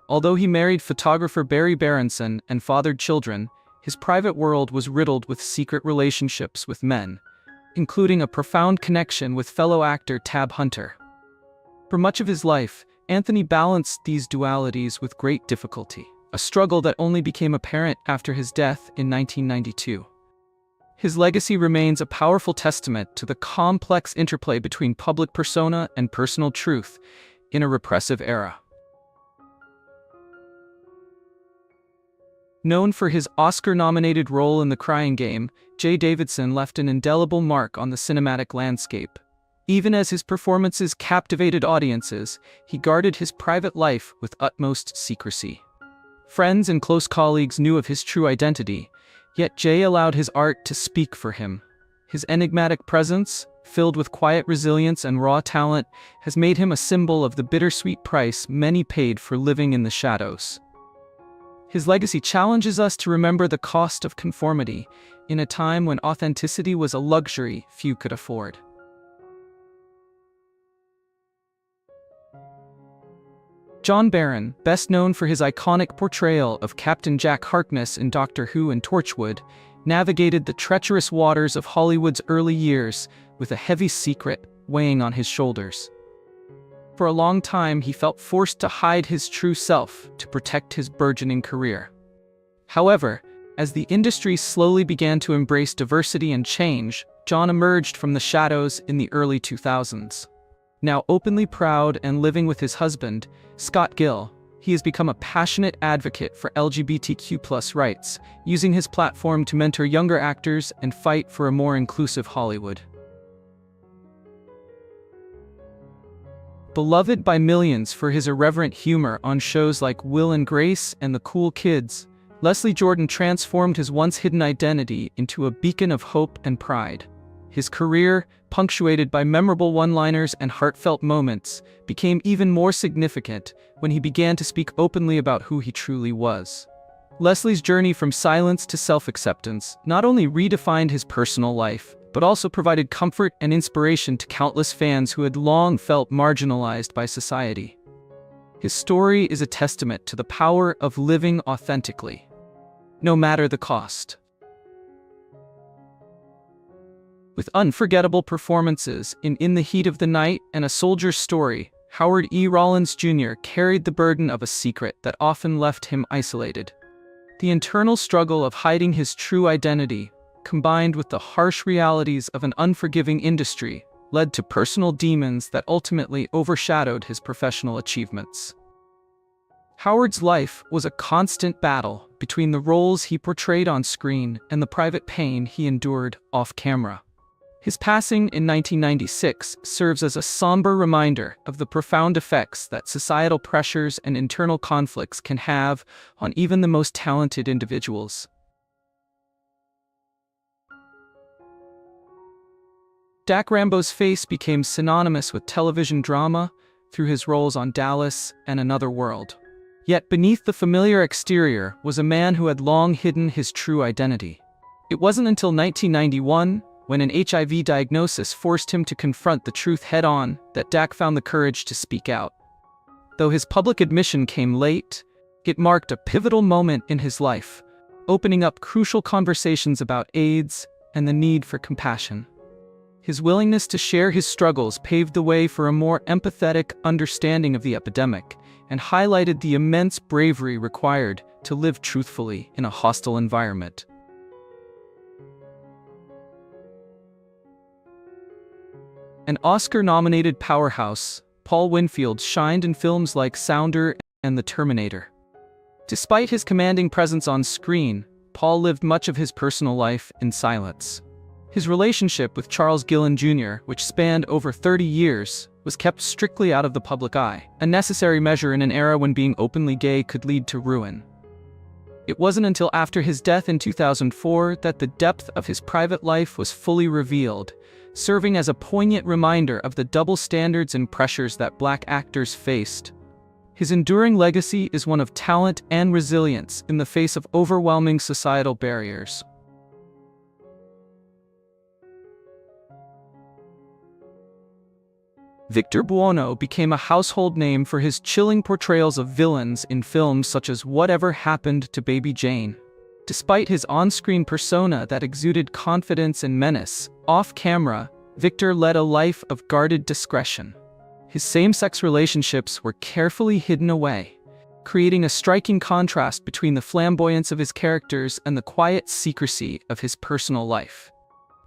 Although he married photographer Barry Berenson and fathered children, his private world was riddled with secret relationships with men, including a profound connection with fellow actor Tab Hunter. For much of his life, Anthony balanced these dualities with great difficulty, a struggle that only became apparent after his death in 1992. His legacy remains a powerful testament to the complex interplay between public persona and personal truth in a repressive era. Known for his Oscar-nominated role in The Crying Game, J. Davidson left an indelible mark on the cinematic landscape. Even as his performances captivated audiences, he guarded his private life with utmost secrecy. Friends and close colleagues knew of his true identity, yet Jay allowed his art to speak for him. His enigmatic presence, filled with quiet resilience and raw talent, has made him a symbol of the bittersweet price many paid for living in the shadows. His legacy challenges us to remember the cost of conformity in a time when authenticity was a luxury few could afford. John Barron, best known for his iconic portrayal of Captain Jack Harkness in Doctor Who and Torchwood, navigated the treacherous waters of Hollywood's early years with a heavy secret weighing on his shoulders. For a long time, he felt forced to hide his true self to protect his burgeoning career. However, as the industry slowly began to embrace diversity and change, John emerged from the shadows in the early 2000s. Now openly proud and living with his husband, Scott Gill, he has become a passionate advocate for LGBTQ+ rights, using his platform to mentor younger actors and fight for a more inclusive Hollywood. Beloved by millions for his irreverent humor on shows like Will and Grace and The Cool Kids, Leslie Jordan transformed his once-hidden identity into a beacon of hope and pride. His career, punctuated by memorable one-liners and heartfelt moments, became even more significant when he began to speak openly about who he truly was. Leslie's journey from silence to self-acceptance not only redefined his personal life, but also provided comfort and inspiration to countless fans who had long felt marginalized by society. His story is a testament to the power of living authentically, no matter the cost. With unforgettable performances in the Heat of the Night and A Soldier's Story, Howard E. Rollins Jr. carried the burden of a secret that often left him isolated. The internal struggle of hiding his true identity, combined with the harsh realities of an unforgiving industry, led to personal demons that ultimately overshadowed his professional achievements. Howard's life was a constant battle between the roles he portrayed on screen and the private pain he endured off-camera. His passing in 1996 serves as a somber reminder of the profound effects that societal pressures and internal conflicts can have on even the most talented individuals. Jack Rambo's face became synonymous with television drama through his roles on Dallas and Another World. Yet beneath the familiar exterior was a man who had long hidden his true identity. It wasn't until 1991, when an HIV diagnosis forced him to confront the truth head-on, that Jack found the courage to speak out. Though his public admission came late, it marked a pivotal moment in his life, opening up crucial conversations about AIDS and the need for compassion. His willingness to share his struggles paved the way for a more empathetic understanding of the epidemic and highlighted the immense bravery required to live truthfully in a hostile environment. An Oscar-nominated powerhouse, Paul Winfield shined in films like Sounder and The Terminator. Despite his commanding presence on screen, Paul lived much of his personal life in silence. His relationship with Charles Gillen Jr., which spanned over 30 years, was kept strictly out of the public eye, a necessary measure in an era when being openly gay could lead to ruin. It wasn't until after his death in 2004 that the depth of his private life was fully revealed, serving as a poignant reminder of the double standards and pressures that Black actors faced. His enduring legacy is one of talent and resilience in the face of overwhelming societal barriers. Victor Buono became a household name for his chilling portrayals of villains in films such as Whatever Happened to Baby Jane. Despite his on-screen persona that exuded confidence and menace, off-camera, Victor led a life of guarded discretion. His same-sex relationships were carefully hidden away, creating a striking contrast between the flamboyance of his characters and the quiet secrecy of his personal life.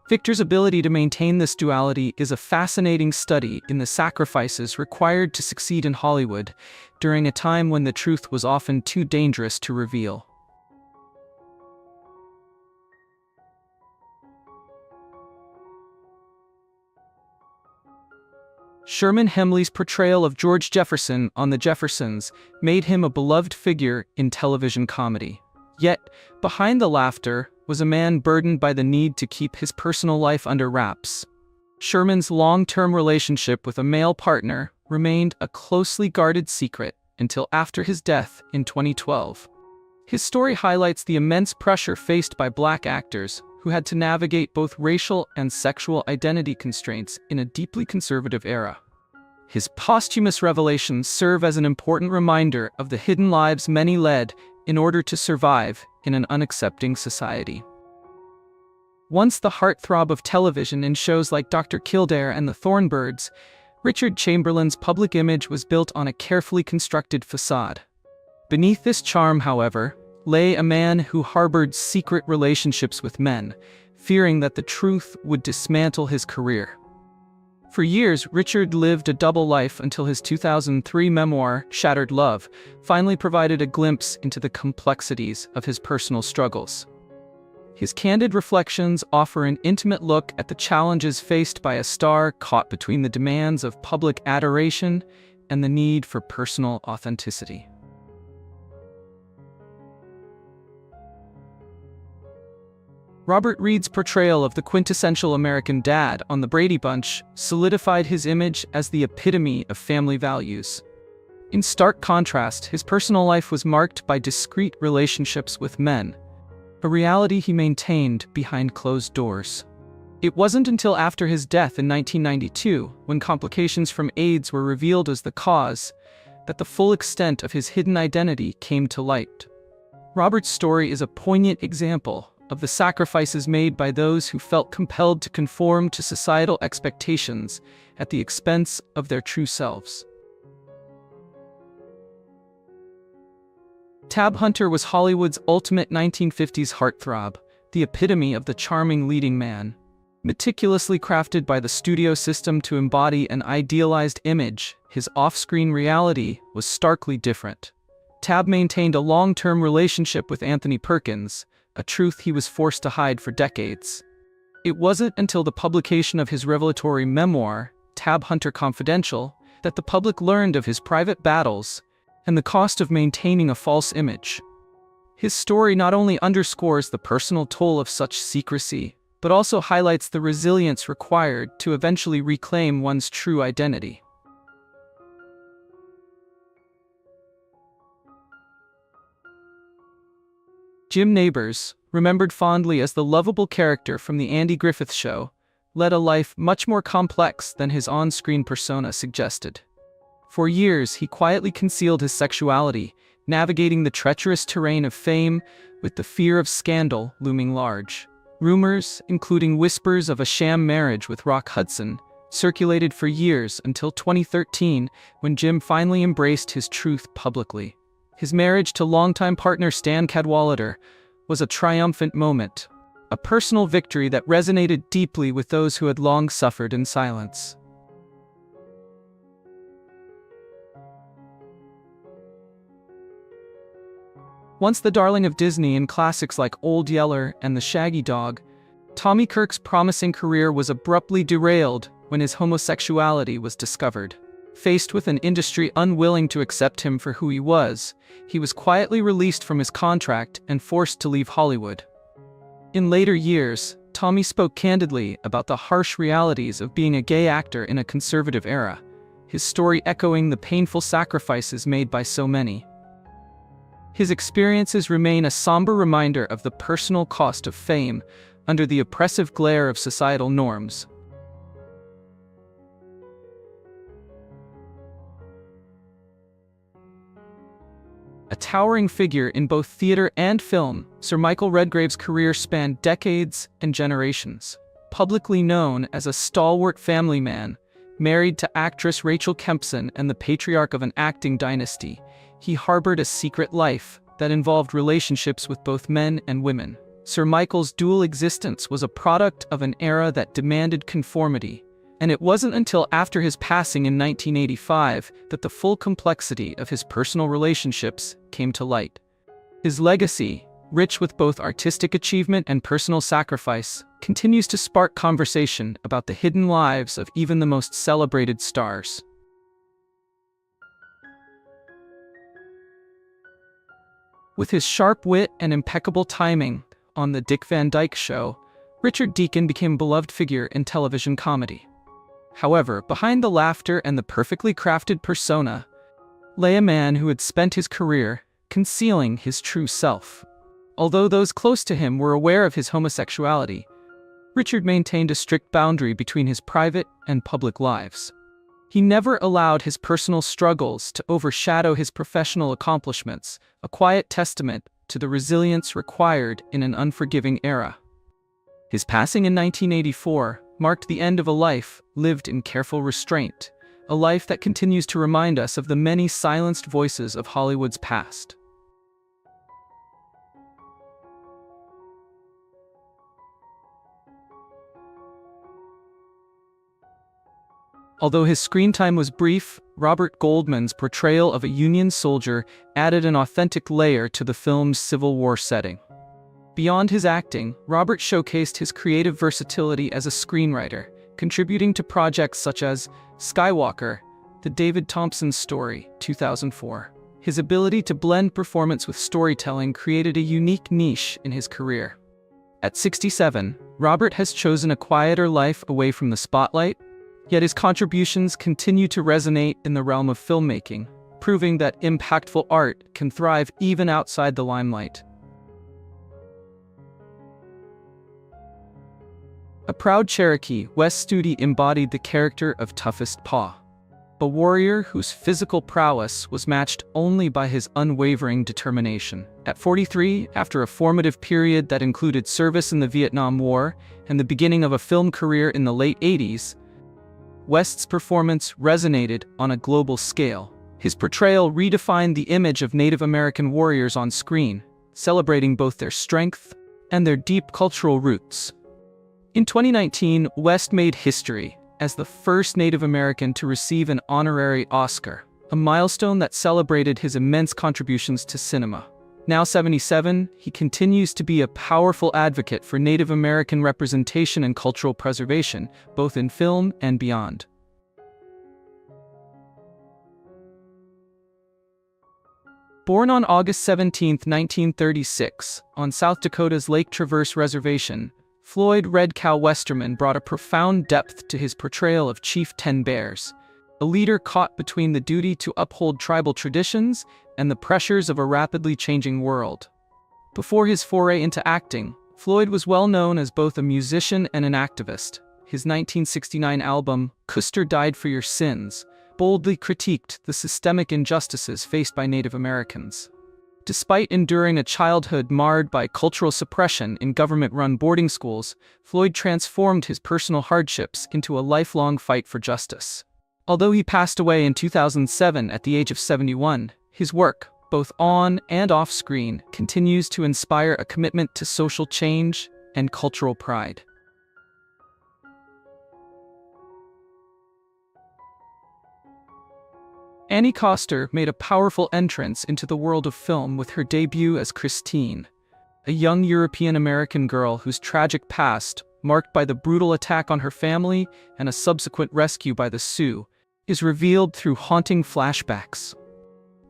Victor's ability to maintain this duality is a fascinating study in the sacrifices required to succeed in Hollywood during a time when the truth was often too dangerous to reveal. Sherman Hemsley's portrayal of George Jefferson on The Jeffersons made him a beloved figure in television comedy. Yet, behind the laughter was a man burdened by the need to keep his personal life under wraps. Sherman's long-term relationship with a male partner remained a closely guarded secret until after his death in 2012. His story highlights the immense pressure faced by Black actors who had to navigate both racial and sexual identity constraints in a deeply conservative era. His posthumous revelations serve as an important reminder of the hidden lives many led in order to survive in an unaccepting society. Once the heartthrob of television in shows like Dr. Kildare and the Thornbirds, Richard Chamberlain's public image was built on a carefully constructed facade. Beneath this charm, however, lay a man who harbored secret relationships with men, fearing that the truth would dismantle his career. For years, Richard lived a double life until his 2003 memoir, Shattered Love, finally provided a glimpse into the complexities of his personal struggles. His candid reflections offer an intimate look at the challenges faced by a star caught between the demands of public adoration and the need for personal authenticity. Robert Reed's portrayal of the quintessential American dad on The Brady Bunch solidified his image as the epitome of family values. In stark contrast, his personal life was marked by discreet relationships with men, a reality he maintained behind closed doors. It wasn't until after his death in 1992, when complications from AIDS were revealed as the cause, that the full extent of his hidden identity came to light. Robert's story is a poignant example of the sacrifices made by those who felt compelled to conform to societal expectations at the expense of their true selves. Tab Hunter was Hollywood's ultimate 1950s heartthrob, the epitome of the charming leading man. Meticulously crafted by the studio system to embody an idealized image, his off-screen reality was starkly different. Tab maintained a long-term relationship with Anthony Perkins, a truth he was forced to hide for decades. It wasn't until the publication of his revelatory memoir, Tab Hunter Confidential, that the public learned of his private battles and the cost of maintaining a false image. His story not only underscores the personal toll of such secrecy, but also highlights the resilience required to eventually reclaim one's true identity. Jim Nabors, remembered fondly as the lovable character from The Andy Griffith Show, led a life much more complex than his on-screen persona suggested. For years, he quietly concealed his sexuality, navigating the treacherous terrain of fame with the fear of scandal looming large. Rumors, including whispers of a sham marriage with Rock Hudson, circulated for years until 2013, when Jim finally embraced his truth publicly. His marriage to longtime partner Stan Cadwallader was a triumphant moment, a personal victory that resonated deeply with those who had long suffered in silence. Once the darling of Disney in classics like Old Yeller and The Shaggy Dog, Tommy Kirk's promising career was abruptly derailed when his homosexuality was discovered. Faced with an industry unwilling to accept him for who he was quietly released from his contract and forced to leave Hollywood. In later years, Tommy spoke candidly about the harsh realities of being a gay actor in a conservative era, his story echoing the painful sacrifices made by so many. His experiences remain a somber reminder of the personal cost of fame under the oppressive glare of societal norms. A towering figure in both theater and film, Sir Michael Redgrave's career spanned decades and generations. Publicly known as a stalwart family man, married to actress Rachel Kempson and the patriarch of an acting dynasty, he harbored a secret life that involved relationships with both men and women. Sir Michael's dual existence was a product of an era that demanded conformity, and it wasn't until after his passing in 1985 that the full complexity of his personal relationships came to light. His legacy, rich with both artistic achievement and personal sacrifice, continues to spark conversation about the hidden lives of even the most celebrated stars. With his sharp wit and impeccable timing on The Dick Van Dyke Show, Richard Deacon became a beloved figure in television comedy. However, behind the laughter and the perfectly crafted persona lay a man who had spent his career concealing his true self. Although those close to him were aware of his homosexuality, Richard maintained a strict boundary between his private and public lives. He never allowed his personal struggles to overshadow his professional accomplishments, a quiet testament to the resilience required in an unforgiving era. His passing in 1984 marked the end of a life lived in careful restraint, a life that continues to remind us of the many silenced voices of Hollywood's past. Although his screen time was brief, Robert Goldman's portrayal of a Union soldier added an authentic layer to the film's Civil War setting. Beyond his acting, Robert showcased his creative versatility as a screenwriter, contributing to projects such as Skywalker, The David Thompson Story, 2004. His ability to blend performance with storytelling created a unique niche in his career. At 67, Robert has chosen a quieter life away from the spotlight, yet his contributions continue to resonate in the realm of filmmaking, proving that impactful art can thrive even outside the limelight. A proud Cherokee, Wes Studi embodied the character of Toughest Paw, a warrior whose physical prowess was matched only by his unwavering determination. At 43, after a formative period that included service in the Vietnam War and the beginning of a film career in the late 80s, West's performance resonated on a global scale. His portrayal redefined the image of Native American warriors on screen, celebrating both their strength and their deep cultural roots. In 2019, West made history as the first Native American to receive an honorary Oscar, a milestone that celebrated his immense contributions to cinema. Now 77, he continues to be a powerful advocate for Native American representation and cultural preservation, both in film and beyond. Born on August 17, 1936, on South Dakota's Lake Traverse Reservation, Floyd "Red Cow" Westerman brought a profound depth to his portrayal of Chief Ten Bears, a leader caught between the duty to uphold tribal traditions and the pressures of a rapidly changing world. Before his foray into acting, Floyd was well known as both a musician and an activist. His 1969 album, "Custer Died for Your Sins," boldly critiqued the systemic injustices faced by Native Americans. Despite enduring a childhood marred by cultural suppression in government-run boarding schools, Floyd transformed his personal hardships into a lifelong fight for justice. Although he passed away in 2007 at the age of 71, his work, both on and off screen, continues to inspire a commitment to social change and cultural pride. Annie Coster made a powerful entrance into the world of film with her debut as Christine, a young European-American girl whose tragic past, marked by the brutal attack on her family and a subsequent rescue by the Sioux, is revealed through haunting flashbacks.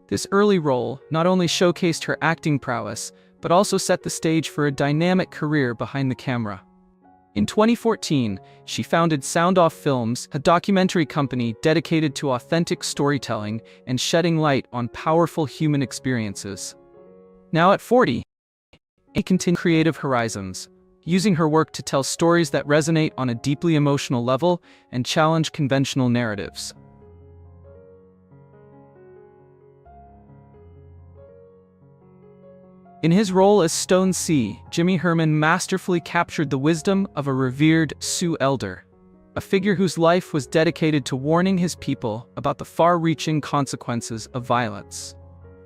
This early role not only showcased her acting prowess, but also set the stage for a dynamic career behind the camera. In 2014, she founded Sound Off Films, a documentary company dedicated to authentic storytelling and shedding light on powerful human experiences. Now at 40, she continues creative horizons, using her work to tell stories that resonate on a deeply emotional level and challenge conventional narratives. In his role as Stone C, Jimmy Herman masterfully captured the wisdom of a revered Sioux elder, a figure whose life was dedicated to warning his people about the far-reaching consequences of violence.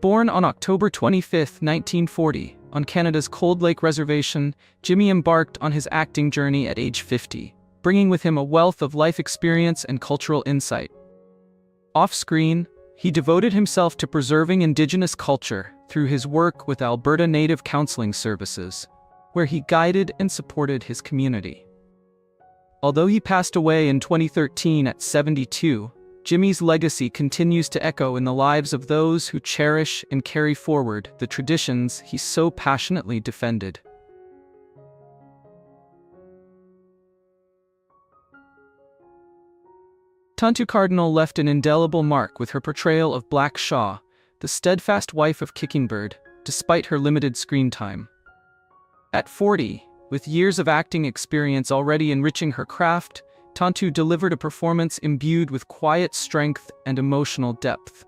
Born on October 25, 1940, On Canada's Cold Lake Reservation, Jimmy embarked on his acting journey at age 50, bringing with him a wealth of life experience and cultural insight. Off-screen, he devoted himself to preserving Indigenous culture through his work with Alberta Native Counseling Services, where he guided and supported his community. Although he passed away in 2013 at 72, Jimmy's legacy continues to echo in the lives of those who cherish and carry forward the traditions he so passionately defended. Tantoo Cardinal left an indelible mark with her portrayal of Black Shaw, the steadfast wife of Kickingbird, despite her limited screen time. At 40, with years of acting experience already enriching her craft, Tantoo delivered a performance imbued with quiet strength and emotional depth.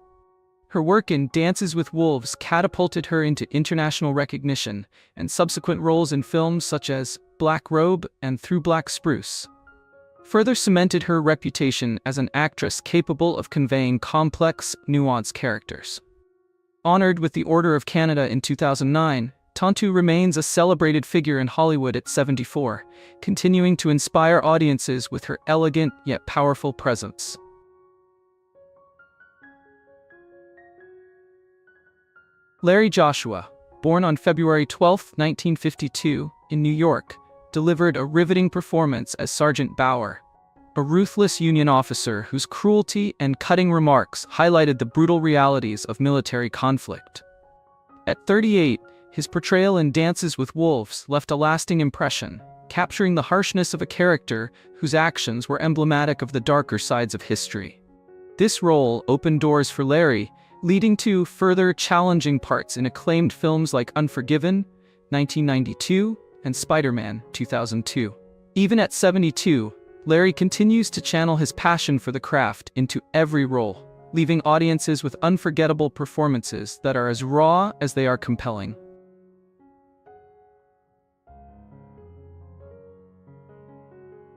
Her work in Dances with Wolves catapulted her into international recognition, and subsequent roles in films such as Black Robe and Through Black Spruce further cemented her reputation as an actress capable of conveying complex, nuanced characters. Honored with the Order of Canada in 2009, Tantoo remains a celebrated figure in Hollywood at 74, continuing to inspire audiences with her elegant yet powerful presence. Larry Joshua, born on February 12, 1952, in New York, delivered a riveting performance as Sergeant Bauer, a ruthless Union officer whose cruelty and cutting remarks highlighted the brutal realities of military conflict. At 38, his portrayal in Dances with Wolves left a lasting impression, capturing the harshness of a character whose actions were emblematic of the darker sides of history. This role opened doors for Larry, leading to further challenging parts in acclaimed films like Unforgiven, 1992, and Spider-Man, 2002. Even at 72, Larry continues to channel his passion for the craft into every role, leaving audiences with unforgettable performances that are as raw as they are compelling.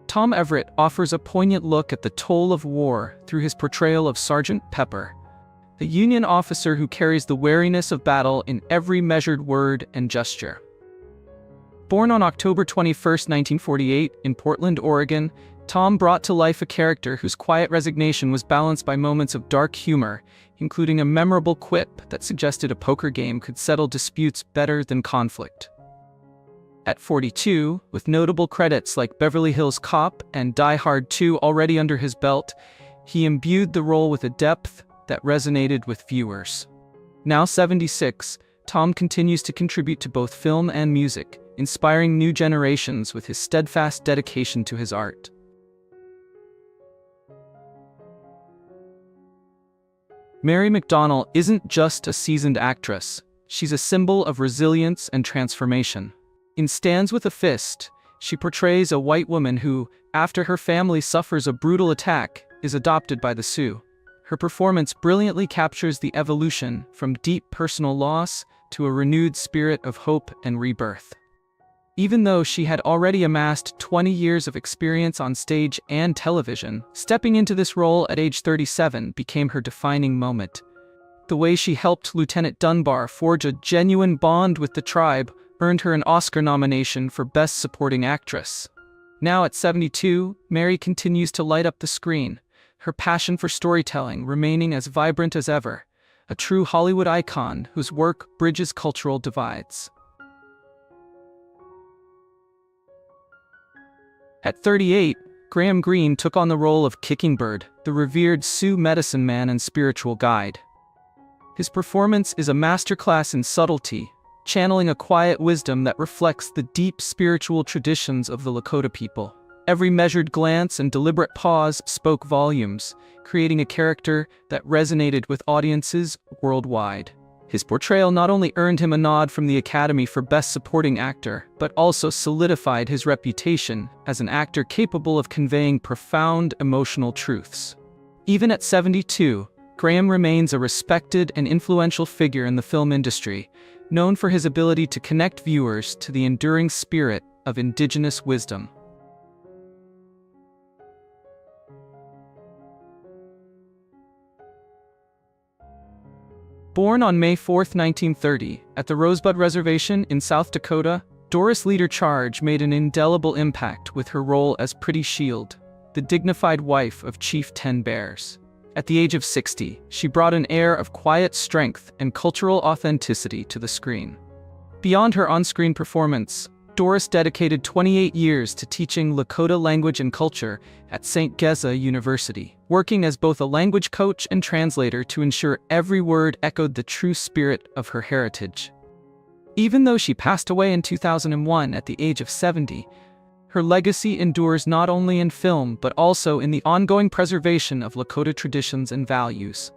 Tom Everett offers a poignant look at the toll of war through his portrayal of Sergeant Pepper, the Union officer who carries the wariness of battle in every measured word and gesture. Born on October 21, 1948, in Portland, Oregon, Tom brought to life a character whose quiet resignation was balanced by moments of dark humor, including a memorable quip that suggested a poker game could settle disputes better than conflict. At 42, with notable credits like Beverly Hills Cop and Die Hard 2 already under his belt, he imbued the role with a depth that resonated with viewers. Now 76, Tom continues to contribute to both film and music, inspiring new generations with his steadfast dedication to his art. Mary McDonnell isn't just a seasoned actress, she's a symbol of resilience and transformation. In Stands with a Fist, she portrays a white woman who, after her family suffers a brutal attack, is adopted by the Sioux. Her performance brilliantly captures the evolution from deep personal loss to a renewed spirit of hope and rebirth. Even though she had already amassed 20 years of experience on stage and television, stepping into this role at age 37 became her defining moment. The way she helped Lieutenant Dunbar forge a genuine bond with the tribe earned her an Oscar nomination for Best Supporting Actress. Now at 72, Mary continues to light up the screen, her passion for storytelling remaining as vibrant as ever, a true Hollywood icon whose work bridges cultural divides. At 38, Graham Greene took on the role of Kickingbird, the revered Sioux medicine man and spiritual guide. His performance is a masterclass in subtlety, channeling a quiet wisdom that reflects the deep spiritual traditions of the Lakota people. Every measured glance and deliberate pause spoke volumes, creating a character that resonated with audiences worldwide. His portrayal not only earned him a nod from the Academy for Best Supporting Actor, but also solidified his reputation as an actor capable of conveying profound emotional truths. Even at 72, Graham remains a respected and influential figure in the film industry, known for his ability to connect viewers to the enduring spirit of Indigenous wisdom. Born on May 4, 1930, At the Rosebud Reservation in South Dakota, Doris Leader Charge made an indelible impact with her role as Pretty Shield, the dignified wife of Chief 10 Bears. At the age of 60, she brought an air of quiet strength and cultural authenticity to the screen. Beyond her on-screen performance, Doris dedicated 28 years to teaching Lakota language and culture at St. Geza University, working as both a language coach and translator to ensure every word echoed the true spirit of her heritage. Even though she passed away in 2001 at the age of 70, her legacy endures not only in film but also in the ongoing preservation of Lakota traditions and values.